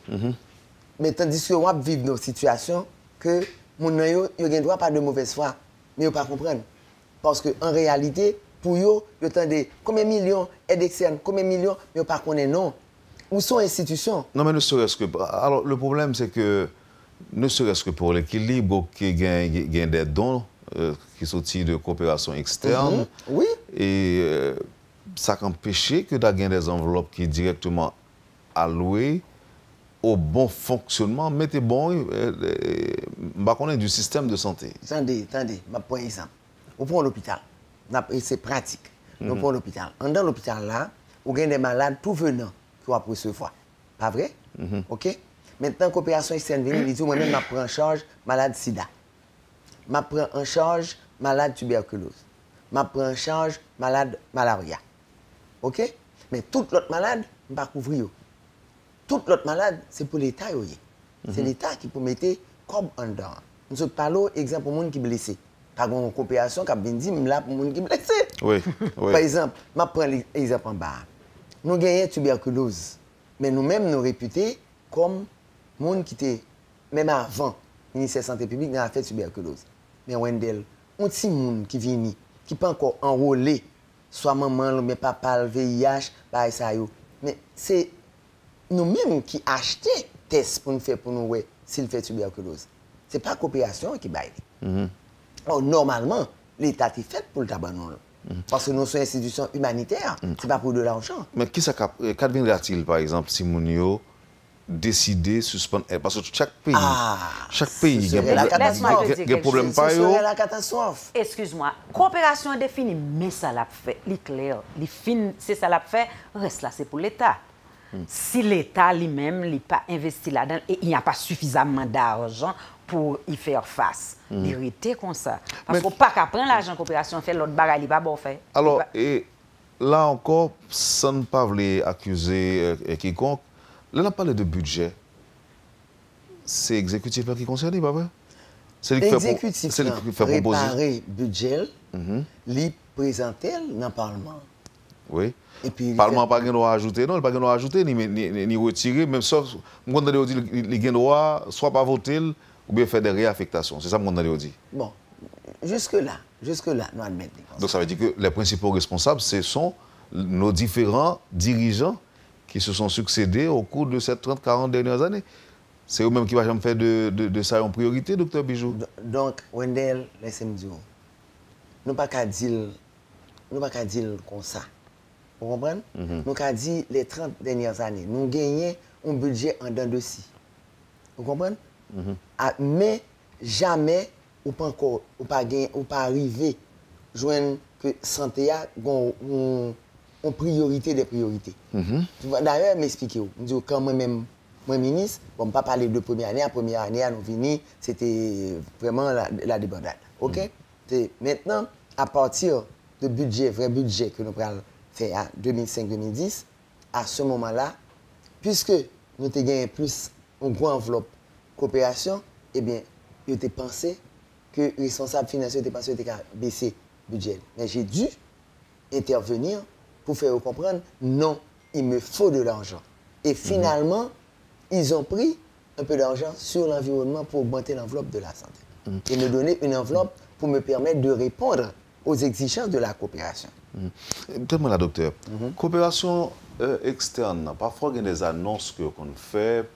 Mais tandis que on vit dans une situation que mon yo ne doit pas de mauvaise foi, mais ils ne pas comprendre. Parce qu'en réalité, pour eux, ils attendent combien de millions aides externes, combien de millions, mais ils ne pas connaissent non. Où sont les institutions? Non, mais ne serait-ce que. Alors, le problème, c'est que, ne serait-ce que pour l'équilibre, qu'il y a des dons qui sont de coopération externe. Oui. Et ça empêche que d'avoir des enveloppes qui sont directement allouées au bon fonctionnement, mettez bon, du système de santé. Attendez, je vais prendre un exemple. On prend l'hôpital, c'est pratique. On prend l'hôpital. Dans l'hôpital là, on a des malades tout venant qui vont recevoir. Pas vrai? OK? Maintenant, coopération externe vient, il dit moi-même, je prends en charge malade sida. Je prends en charge malade tuberculose. Je prends en charge malade malaria. OK? Mais toute l'autre malade, je ne vais pas couvrir. Toute l'autre malade, c'est pour l'État. C'est l'État qui peut mettre comme en dedans. Nous parlons, exemple, pour les gens qui sont blessés. Par une coopération qui a bien dit, là, pour les gens qui sont blessés. Oui. Par exemple, je prends l'exemple en bas. Nous gagnons tuberculose. Mais nous-mêmes, nous réputés comme les gens qui étaient, même avant, le ministère de la Santé publique, n'a fait tuberculose. Mais Wendell, on petit monde qui vient, qui peut encore enrôler, soit maman, mais papa, le VIH, bah, ça y est. Mais c'est nous-mêmes qui achetons des tests pour nous faire pour nous voir s'il fait tuberculose. Ce n'est pas la coopération qui baille. Alors, normalement, l'État est fait pour le tabac. Parce que nous sommes une institution humanitaire, ce n'est pas pour de l'argent. Mais qu'adviendra-t-il, par exemple, si Mounio décide de suspendre? Parce que chaque pays, il y a des problèmes. Ce serait la catastrophe. Excuse-moi, coopération définie, mais ça l'a fait, c'est clair. C'est ça l'a fait, reste là, c'est pour l'État. Si l'État lui-même n'a pas investi là-dedans et il n'y a pas suffisamment d'argent pour y faire face, vérité comme ça. Parce qu'on pas qu'à prendre l'argent coopération, fait l'autre bagaille, il va bon faire. Alors, et là encore, sans ne pas vouloir accuser quiconque, là, on a parlé de budget. C'est l'exécutif qui concerne, pas vrai? C'est l'exécutif qui fait préparer le budget, lui présenter dans le Parlement. Oui. Le Parlement n'a pas le droit d'ajouter, non, il n'a pas le droit d'ajouter ni retirer, même sauf, on a dit qu'il a le droit soit pas voter ou bien faire des réaffectations. C'est ça qu'on a dit. Bon, jusque-là, nous admettons. Donc ça veut dire que les principaux responsables, ce sont nos différents dirigeants qui se sont succédés au cours de ces 30-40 dernières années. C'est eux-mêmes qui vont jamais faire de ça en priorité, Dr Bijou. Donc, Wendell, laissez-moi dire, nous ne pouvons pas dire comme ça. Vous comprenez? Nous avons dit les 30 dernières années, nous gagnons un budget en dents de scie. Vous comprenez? Mais jamais, ou pas arriver joindre que santé a une priorité des priorités. D'ailleurs, m'expliquer, je dis quand moi-même, moi ministre, bon, pas parler de première année, nous venons, c'était vraiment la débandade. OK? Maintenant, à partir de budget, vrai budget que nous avons fait à 2005-2010, à ce moment-là, puisque nous avons gagné plus une grande enveloppe coopération, eh bien, il était pensé que le responsable financier était pensé qu'il baisser le budget. Mais j'ai dû intervenir pour faire comprendre, non, il me faut de l'argent. Et finalement, ils ont pris un peu d'argent sur l'environnement pour augmenter l'enveloppe de la santé. Et me donner une enveloppe pour me permettre de répondre aux exigences de la coopération. Dites-moi, la docteur, coopération externe, parfois il y a des annonces qu'on fait,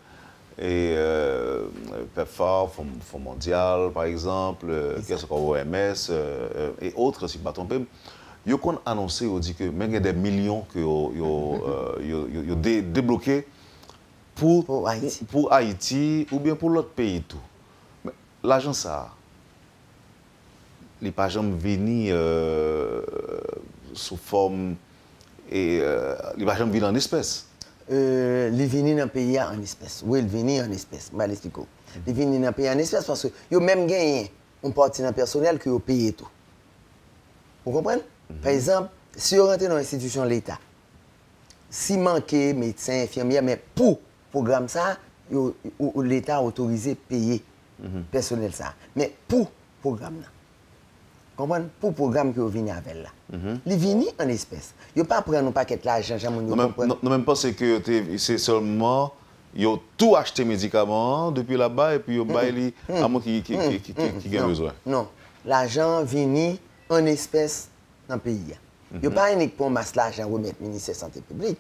et PEPFAR, Fonds mondial, par exemple, qu'est-ce qu'on OMS et autres, si je ne me trompe pas, ils ont annoncé, ils ont dit que même il y a des millions qui ont débloqués pour Haïti ou bien pour l'autre pays. Tout. L'argent, ça, les pas jamais venir sous forme et les pas jamais venir en espèces. Les venir dans le pays en espèces. Oui, ils viennent en espèces. Je vais l'expliquer. Ils viennent dans le pays en espèces parce qu'ils ont même gagné un parti dans le personnel qui ont payé tout. Vous comprenez? Par exemple, si vous rentrez dans l'institution de l'État, si manquez médecins, infirmiers, mais pour le programme ça, l'État a autorisé à payer personnel ça. Mais pour le programme là, comprenez? Pour le programme que vous venez avec là. Ils viennent en espèces. Ils ne pas prendre un paquet d'argent. Non, même pas c'est que c'est seulement ils ont tout acheté médicaments depuis là-bas et puis ils ont baillé à moi qui a besoin. Non, l'argent vient en espèces dans le pays. Il n'y a pas uniquement masse l'argent remettre au ministère de la Santé publique.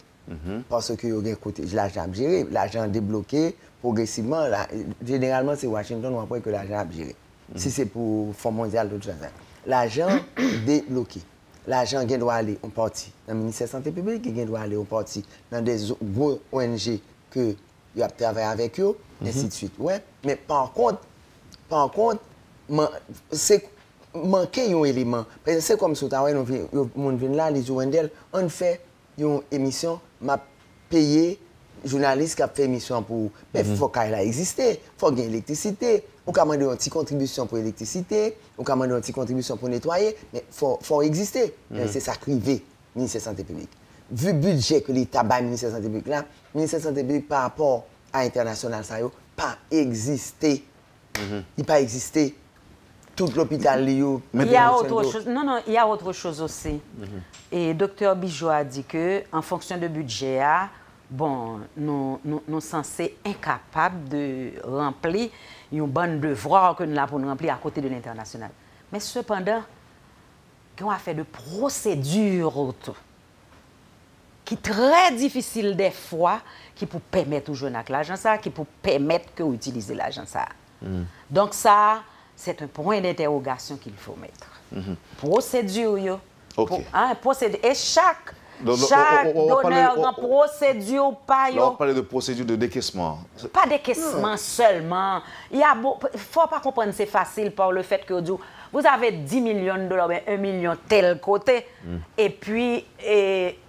Parce que l'argent a géré, l'argent débloqué progressivement. Généralement, c'est Washington après que l'argent a géré. Si c'est pour le Fonds mondial, d'autres choses. L'argent débloqué. L'argent doit aller en partie dans le ministère de la Santé publique, il doit aller en partie dans des gros ONG que il a travaillé avec eux, ainsi de suite. Ouais. Mais par contre, c'est manquer un élément. C'est comme si on vient là, les ONDL, on fait une émission, m'a payé journaliste qui a fait émission pour. Mais il faut qu'elle existe, il faut qu'il y ait l'électricité. On peut demander une petite contribution pour l'électricité, on peut demander une petite contribution pour nettoyer, mais il faut exister. C'est ça crivé, le ministère de la Santé publique. Vu le budget que l'État bat le ministère de la Santé publique, là, le ministère de la Santé publique par rapport à l'international, ça n'a pas existé. Il n'a pas existé. Tout l'hôpital, il y a autre chose. Non, il y a autre chose aussi. Et Dr Bijou a dit que, en fonction de budget, bon, nous sommes censés incapables de remplir une bonne devoir que nous avons pour remplir à côté de l'international. Mais cependant, on a fait de procédures qui sont très difficiles des fois, qui pour permettre aux jeunes avec l'argent ça, qui pour permettre que utiliser l'argent ça. Donc ça, c'est un point d'interrogation qu'il faut mettre. Procédure, yo. Procédure. Et chaque donneur dans procédure, pas yo. Là, on parle de procédure de décaissement. Pas décaissement seulement. Il y a faut pas comprendre c'est facile par le fait que vous avez 10 millions de dollars, 1 million tel côté, et puis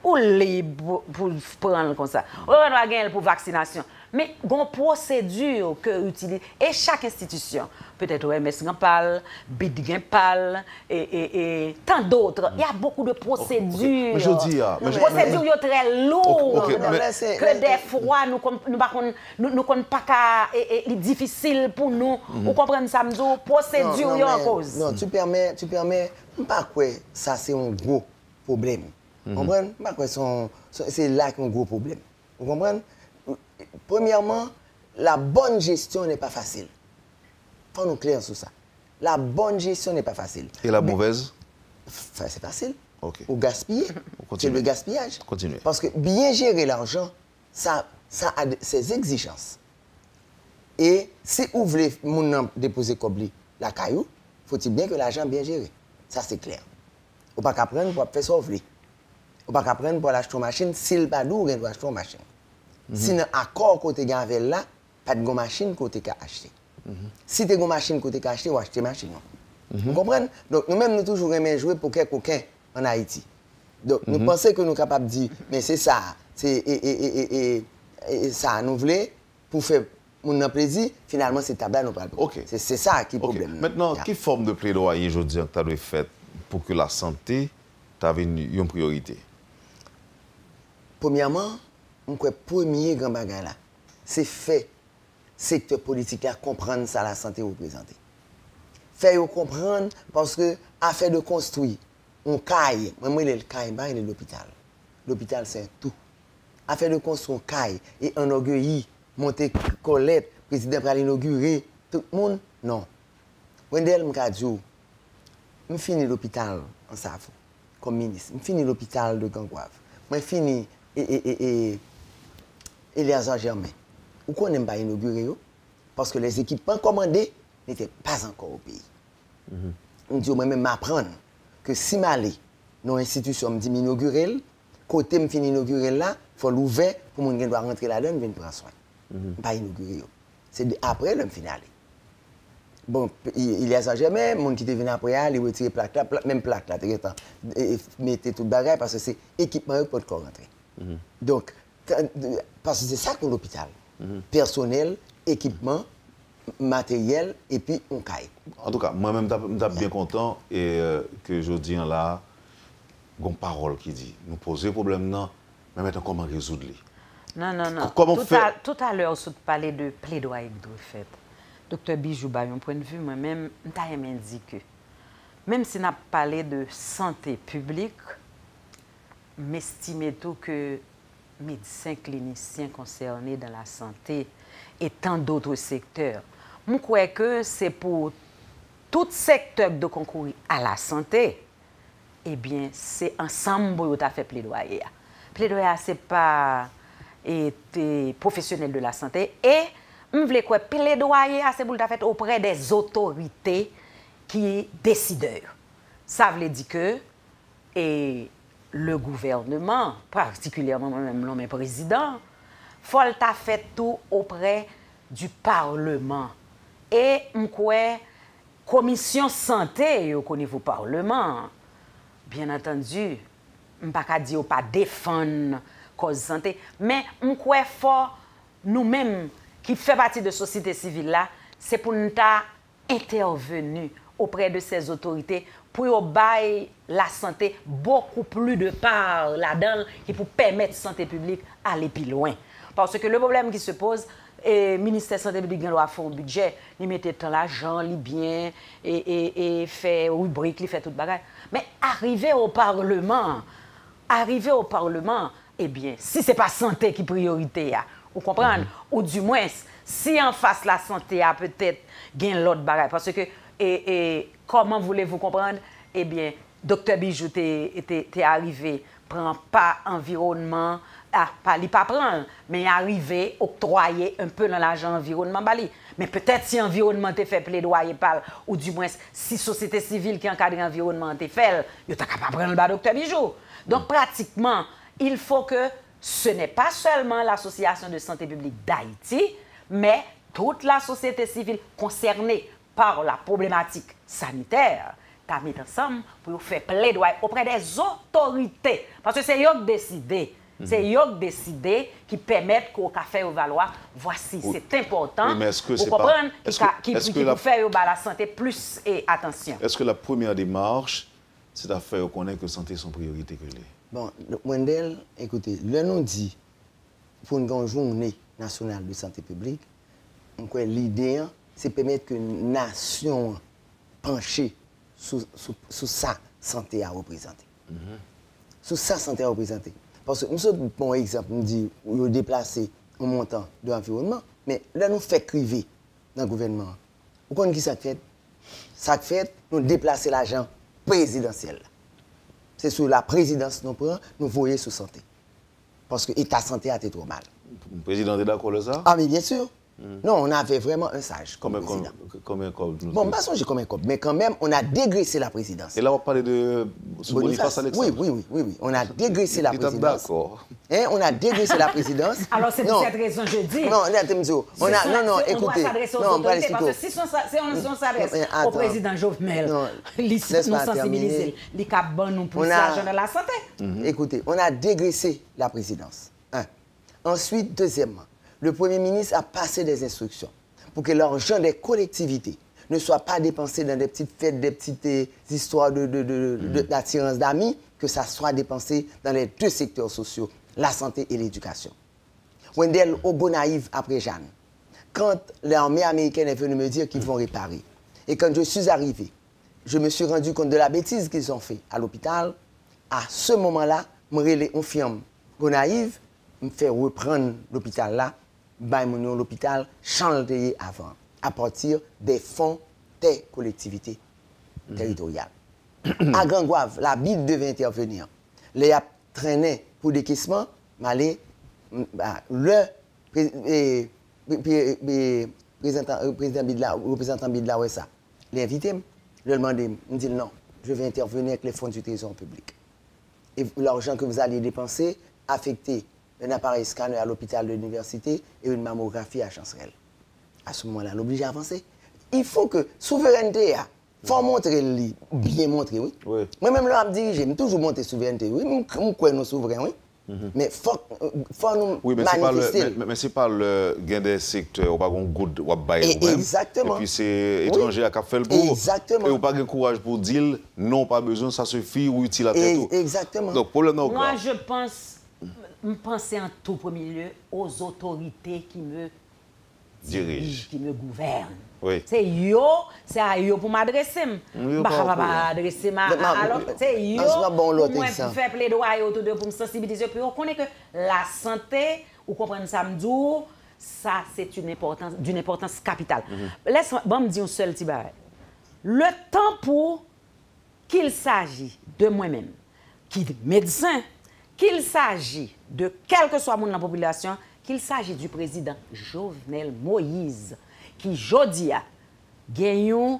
ou libre pour prendre comme ça. On va gagner pour vaccination. Mais il y a une procédure que utilise. Et chaque institution, peut-être OMS parle, BID parle, et tant d'autres. Il y a beaucoup de procédures. Mais je dis, les procédures sont très lourdes. Que des fois, nous ne connaissons pas c'est difficile pour nous. Vous comprenez ça, nous procédures en cause. Non, tu permets, pas quoi, ça c'est un gros problème. Vous comprenez? C'est là qu'il y a un gros problème. Vous comprenez? Premièrement, la bonne gestion n'est pas facile. Il faut nous clair sur ça. La bonne gestion n'est pas facile. Et la mauvaise? C'est facile. Okay. Ou gaspiller. C'est le gaspillage. Continuez. Parce que bien gérer l'argent, ça a ses exigences. Et si vous voulez déposer comme la caillou, faut-il bien que l'argent bien géré. Ça, c'est clair. Vous ne pouvez pas prendre pour faire ça. Vous ne pouvez pas prendre pour acheter une machine. S'il pas d'où, vous doit acheter une machine. Si dans accord côté avec là, pas de machine côté qu'a acheté. Si tu as une machine côté qu'a acheté, vous achetez une machine. Vous comprenez? Donc, nous-mêmes, nous toujours aimons jouer pour quelqu'un en Haïti. Donc, nous pensons que nous sommes capables de dire, mais c'est ça, et ça, nous voulons, pour faire mon plaisir, finalement, c'est tabac, nous parlons. Ok. C'est ça qui est le problème. Maintenant, quelle forme de plaidoyer, je dis, que tu as fait pour que la santé t'avait une priorité? Premièrement, le premier grand bagage là, c'est fait secteur politique là comprendre ça la santé représente. Faire comprendre parce que affaire de construire, on caille, moi le caille, il est l'hôpital. L'hôpital c'est tout. Affaire de construire, on caille et enorgueilli, monter Colette, président pour inaugurer, tout le monde, non. Wendel Mkadjou, je finis l'hôpital en Safo, comme ministre. Je finis l'hôpital de Gangouave. Je finis Eliazar Germain. Pourquoi on n'aime pas inaugurer? Parce que les équipements commandés n'étaient pas encore au pays. On dit moi-même m'apprendre que si m'aller dans l'institution, me dit m'inaugurer, côté me finir inaugurer là, il faut l'ouvrir pour mon doit rentrer là-dedans, venir prendre soin. Pas inaugurer. C'est après le final. Bon, il y a ça jamais, mon qui est venu après, il retire plaque là, même plaque là, mettez tout le bagage parce que c'est équipement pour le rentrer. Donc, parce que c'est ça que l'hôpital. Personnel, équipement, matériel et puis on caille. En tout cas, moi-même, je suis bien content et que je dis là, une parole qui dit, nous poser le problème, non, mais maintenant comment résoudre les. Non. Comment tout à l'heure, vous parlez de plaidoyer que vous faites. Docteur Bijou, mon point de vue, moi-même, je me dit que même si on a parlé de santé publique, m'estime tout que médecins cliniciens concernés dans la santé et tant d'autres secteurs, je crois que c'est pour tout secteur de concourir à la santé, eh bien, c'est ensemble que tu as fait plaidoyer. Plaidoyer, ce n'est pas être professionnel de la santé et je voulais quoi plaidoyer c'est pour fait auprès des autorités qui décideurs. Ça veut dire que le gouvernement, particulièrement même l'homme président, faut le fait tout auprès du Parlement. Et la commission santé au niveau du Parlement, bien entendu, je ne peux pas dire pas défendre la cause santé, mais je crois fort nous-mêmes qui fait partie de la société civile là, c'est pour nous intervenir auprès de ces autorités pour bailler la santé beaucoup plus de part là-dedans qui pour permettre la santé publique aller plus loin. Parce que le problème qui se pose, le ministère de la Santé publique doit faire un budget, il met tant l'argent, il bien, et fait rubrique, il fait tout le bagage. Mais arriver au Parlement, eh bien, si ce n'est pas la santé qui est priorité, vous comprenez? Ou du moins, si en face la santé a peut-être gain l'autre bagage. Parce que, comment voulez-vous comprendre? Eh bien, Dr Bijou était arrivé, prend pas environnement, pas prendre, mais arrivé, octroyer un peu dans l'argent environnement. Mais peut-être si l'environnement te fait plaidoyer par, ou du moins si la société civile qui encadre l'environnement te fait, tu n'as pas prendre le Dr Bijou. Donc, pratiquement, il faut que ce n'est pas seulement l'Association de santé publique d'Haïti, mais toute la société civile concernée par la problématique sanitaire, tu as mis ensemble pour faire plaidoyer auprès des autorités. Parce que c'est eux qui décident. C'est eux qui décident, qui permettent qu'on fasse valoir. Voici, c'est important. Oui, mais est-ce que c'est pas... qui pour faire la santé plus et attention. Est-ce que la première démarche, c'est de faire reconnaître que la santé est son priorité que l'est? Bon, Wendel, écoutez, le nom dit, pour une journée nationale de santé publique, l'idée, c'est permettre que la nation penche sous sa santé à représenter. Sous sa santé à représenter. Parce que nous sommes, par exemple, nous dit, nous déplacer un montant de l'environnement, mais là, nous fait criver dans le gouvernement. Vous connaissez qui ça fait? Ça fait, nous déplacer l'argent présidentiel. C'est sur la présidence nous prenons, nous voyons sur santé. Parce que l'état santé a été trop mal. Le président est d'accord avec ça? Ah, mais bien sûr. Non, on avait vraiment un sage comme président. Combien bon, pas songer comme un cop, mais quand même, on a dégraissé la présidence. Et là, on parlait de Boniface Alexandre. Oui. On a dégraissé la présidence. D'accord. Hein, on a dégraissé la présidence. Alors c'est pour cette raison que je dis. Non, écoutez. On doit s'adresser aux autorités, parce que si on s'adresse au président Jovenel, nous sensibiliser, les cabans nous poussent l'argent de la santé. Écoutez, on a dégraissé la présidence. Un. Ensuite, deuxièmement, le Premier ministre a passé des instructions pour que l'argent des collectivités ne soit pas dépensé dans des petites fêtes, des petites histoires d'attirance d'amis, que ça soit dépensé dans les deux secteurs sociaux, la santé et l'éducation. Wendell, au bon naïf après Jeanne, quand l'armée américaine est venue me dire qu'ils vont réparer, et quand je suis arrivé, je me suis rendu compte de la bêtise qu'ils ont fait à l'hôpital, à ce moment-là, on firme bon naïf, me fait reprendre l'hôpital là, l'hôpital chanté avant, à partir des fonds des collectivités territoriales. À Gangouave, la BID devait intervenir. Les a traîné pour décaissement, le représentant BID là, ouais ça. L'invité, je lui demandé, il me dit non, je vais intervenir avec les fonds du trésor public. Et l'argent que vous allez dépenser, affecter un appareil scanner à l'hôpital de l'université et une mammographie à Chancerelle. À ce moment-là, l'oblige à avancer. Il faut que souveraineté, il faut montrer, bien montrer, oui. Moi-même, là, je me dirige, je toujours monter souveraineté, oui. Je crois nous souverains, oui. Mais il faut nous manifester. Mais ce n'est pas le gain des secteurs, ou pas qu'on goûte, ou pas exactement. Et puis c'est étranger qui a fait le pour. Exactement. Et ou pas de courage pour dire non, pas besoin, ça suffit, ou utile à tête. Exactement. Donc, pour le nom, moi, je pense en tout premier lieu aux autorités qui me dirigent, qui me gouvernent. Oui. C'est à eux pour m'adresser. Alors, c'est eux pour faire plaidoyer autour de pour me sensibiliser. Puis on connaît que la santé, vous comprenez ça, ça c'est d'une importance capitale. Laisse-moi me dire un seul petit bagage. Le temps pour qu'il s'agit de moi-même, qui est médecin, qu'il s'agit de quel que soit le monde de la population, qu'il s'agit du président Jovenel Moïse, qui, jodi a, gagne une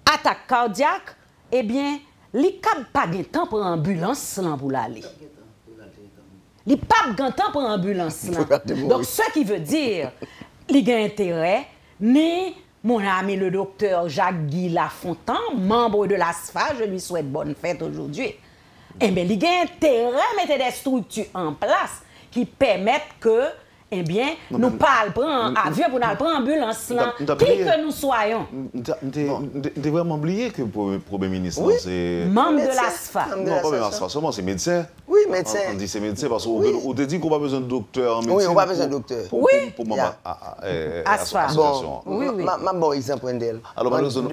attaque cardiaque, eh bien, il n'y a pas de temps pour l'ambulance pour l'aller. Il n'y a pas de temps pour l'ambulance. Donc, ce qui veut dire, il y a intérêt, ni mon ami le docteur Jacques-Guy Lafontaine, membre de l'ASFA, je lui souhaite bonne fête aujourd'hui. Eh bien, il y a intérêt à mettre des structures en place qui permettent que, eh bien, nous parlons prendre avion pour nous prendre ambulance là, qui que nous soyons. Tu vraiment oublié que le Premier ministre, c'est... Membre de l'ASFA. Non, pas même l'ASFA, seulement c'est médecin. Oui, médecin. On dit c'est médecin parce qu'on te dit qu'on n'a pas besoin de docteur en médecine. Oui, on n'a pas besoin de docteur. Oui. Pour ASFA. Oui. Ma bon exemple d'elle. Alors, nous sommes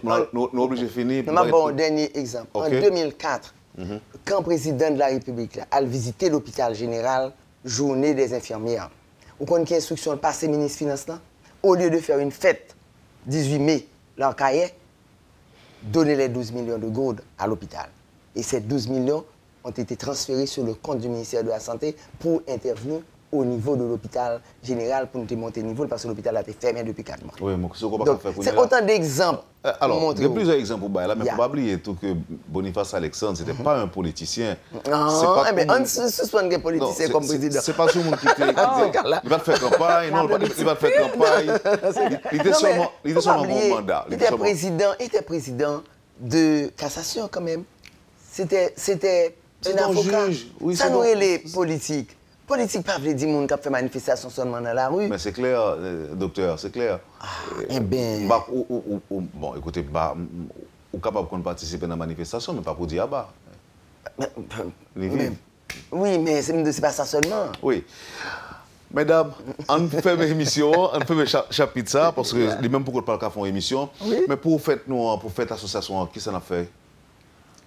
obligés de finir. Ma bon dernier exemple. En 2004, quand le président de la République a visité l'hôpital général, journée des infirmières, vous connaissez l'instruction de passer ministre des Finances, au lieu de faire une fête 18 mai, leur cahier, donner les 12 millions de gourdes à l'hôpital. Et ces 12 millions ont été transférés sur le compte du ministère de la Santé pour intervenir au niveau de l'hôpital général pour nous monter le niveau parce que l'hôpital a été fermé depuis 4 mois. Oui, c'est autant d'exemples. Alors, il y a plusieurs exemples, là, mais il ne faut pas oublier tout que Boniface Alexandre, ce n'était pas un politicien. Non, mais on suspend les politiciens comme président. Ce n'est pas tout le monde qui était. Il va te faire campagne, non, il va te faire campagne. Il était seulement bon mandat. Il était président de cassation quand même. C'était un avocat. Ça nous est les politiques. Politique pas veut dire moun qui fait manifestation seulement dans la rue. Mais c'est clair, docteur, c'est clair. Eh bien... Bon, écoutez, ou capable de participer dans la manifestation, mais pas pour dire bas. Oui, mais c'est pas ça seulement. Oui. Mesdames, on fait une émission, on fait un chapitre ça, parce que les mêmes pour qu'on parle qu'à faire une émission. Oui. Mais pour faire l'association, qui s'en a fait?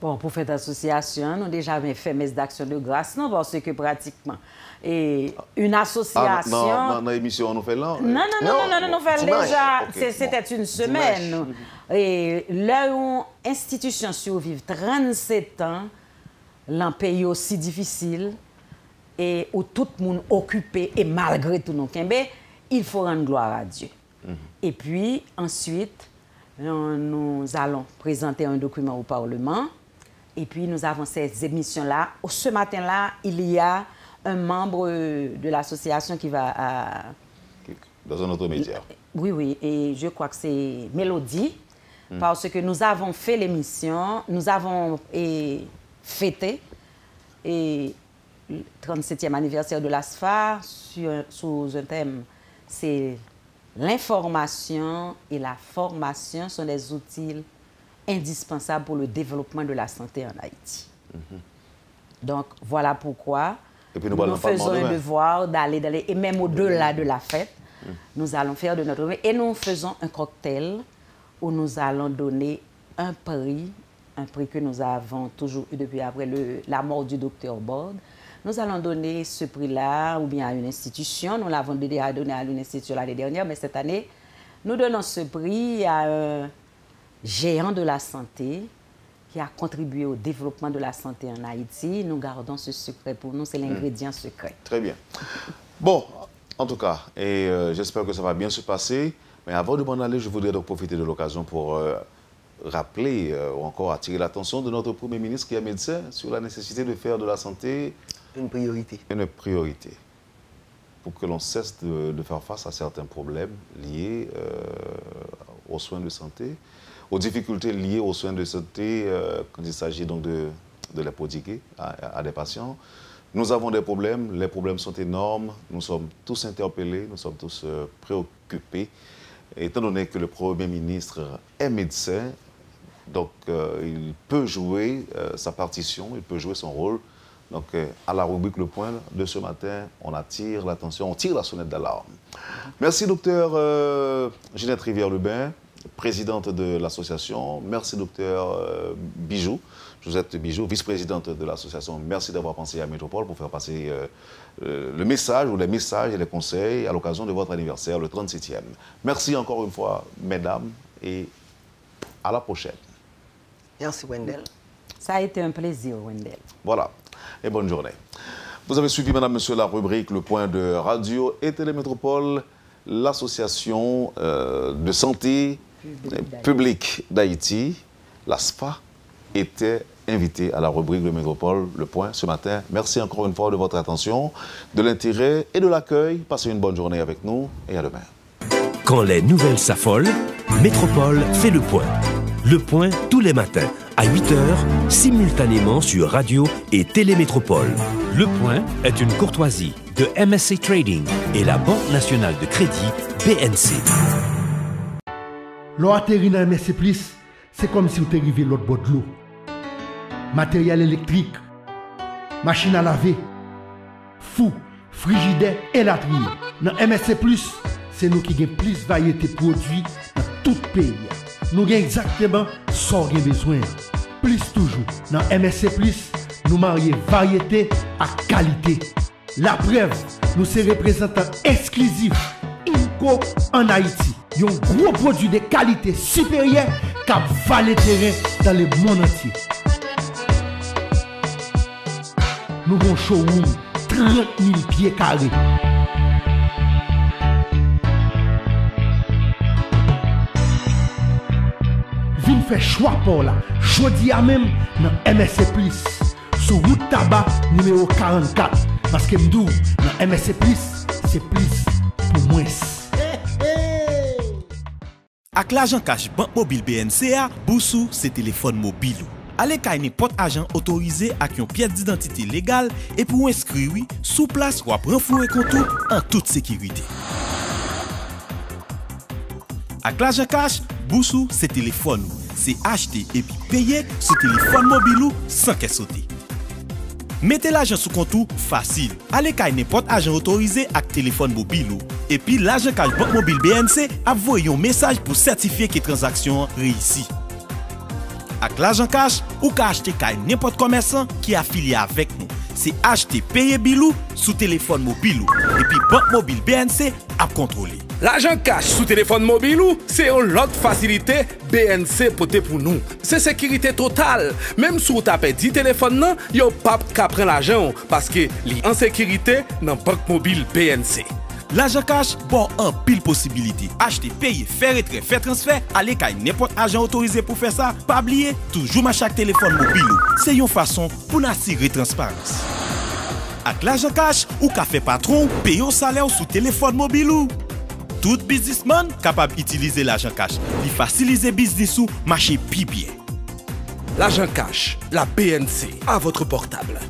Bon, pour faire l'association, nous avons déjà fait mes d'actions de grâce, non, parce que pratiquement, et une association... Dans l'émission, on nous fait là? Non, nous fait déjà, c'était une semaine. Et là où l'institution survive 37 ans, l'un pays aussi difficile, et où tout le monde occupé, et malgré tout, il faut rendre gloire à Dieu. Et puis, ensuite, nous allons présenter un document au Parlement. Et puis, nous avons ces émissions-là. Ce matin-là, il y a un membre de l'association qui va à... Dans un autre média. Oui, et je crois que c'est Mélodie, parce que nous avons fait l'émission, nous avons fêté le 37e anniversaire de l'ASFA sous un thème, c'est l'information et la formation sont des outils indispensables pour le développement de la santé en Haïti. Donc, voilà pourquoi nous faisons un devoir d'aller, et même au-delà de la fête, nous allons faire de notre mieux. Et nous faisons un cocktail où nous allons donner un prix que nous avons toujours eu depuis après la mort du docteur Borde. Nous allons donner ce prix-là ou bien à une institution. Nous l'avons déjà donné à une institution l'année dernière, mais cette année, nous donnons ce prix à un géant de la santé qui a contribué au développement de la santé en Haïti. Nous gardons ce secret pour nous, c'est l'ingrédient secret. Très bien. Bon, en tout cas, et j'espère que ça va bien se passer. Mais avant de m'en aller, je voudrais donc profiter de l'occasion pour rappeler ou encore attirer l'attention de notre Premier ministre qui est médecin sur la nécessité de faire de la santé une priorité. Une priorité. Pour que l'on cesse de faire face à certains problèmes liés aux soins de santé, aux difficultés liées aux soins de santé quand il s'agit donc de les prodiguer à des patients. Nous avons des problèmes, les problèmes sont énormes, nous sommes tous interpellés, nous sommes tous préoccupés. Étant donné que le Premier ministre est médecin, donc il peut jouer sa partition, il peut jouer son rôle. Donc à la rubrique Le Point de ce matin, on attire l'attention, on tire la sonnette d'alarme. Merci docteur Ginette Rivière-Lubin, présidente de l'association. Merci docteur Bijou. Josette Bijou, vice-présidente de l'association, merci d'avoir pensé à Métropole pour faire passer le message ou les messages et les conseils à l'occasion de votre anniversaire, le 37e. Merci encore une fois, mesdames, et à la prochaine. Merci, Wendell. Ça a été un plaisir, Wendell. Voilà, et bonne journée. Vous avez suivi, madame, monsieur, la rubrique Le Point de Radio et Télémétropole, l'association de santé publique d'Haïti, l'ASFA, était invité à la rubrique de Métropole, Le Point, ce matin. Merci encore une fois de votre attention, de l'intérêt et de l'accueil. Passez une bonne journée avec nous et à demain. Quand les nouvelles s'affolent, Métropole fait le point. Le point tous les matins à 8h, simultanément sur Radio et Télémétropole. Le point est une courtoisie de MSC Trading et la Banque nationale de crédit BNC. L'eau atterrit dans MSC+, c'est comme si vous étiez arrivé l'autre bord de l'eau. Matériel électrique, machine à laver, fou, frigidaire et latrine. Dans MSC+, c'est nous qui avons plus de variété de produits dans tout le pays. Nous avons exactement ce qu'on a besoin. Plus toujours. Dans MSC+, nous marions variété à qualité. La preuve, nous sommes représentants exclusifs INCO en Haïti. Ils ont un gros produit de qualité supérieure qui a valé terrain dans le monde entier. Nous avons un showroom 30 000 pieds carrés. Vin fait choix pour là. Jodi à même dans MSC+, sur route tabac numéro 44. Parce que m'dou, dans MSC+, c'est plus pour moins. Avec l'argent cash Banque Mobile BNCA, Boussou, c'est téléphone mobile. Allez kay n'importe agent autorisé avec une pièce d'identité légale et pour inscrire sous place ou après renflouer contour en toute sécurité. Avec l'argent cash, Boussou, c'est téléphone. C'est acheter et puis payer sur téléphone mobile sans qu'elle saute. Mettez l'argent sous compte facile. Allez kay n'importe agent autorisé avec téléphone mobile. Et puis l'argent cash Banque Mobile BNC a envoyé un message pour certifier que la transaction réussie. Avec l'argent cash, ou ka acheter n'importe commerçant qui est affilié avec nous. C'est acheter, payer bilou sous téléphone mobile. Et puis Banque Mobile BNC a contrôlé. L'argent cash sous téléphone mobile, c'est une autre facilité BNC pote pour nous. C'est sécurité totale. Même si vous tapez 10 téléphones, il n'y a pas de prendre l'argent parce que li en sécurité dans Banque Mobile BNC. L'argent cash, bon, en pile possibilité. Acheter, payer, faire retrait, faire transfert, aller kay n'importe agent autorisé pour faire ça. Pas oublier, toujours à chaque téléphone mobile. C'est une façon pour assurer transparence. Avec l'argent cash, ou ka fait patron, payer au salaire sous téléphone mobile ou. Tout businessman capable d'utiliser l'argent cash. Il facilite business ou marcher bien. L'argent cash, la BNC, à votre portable.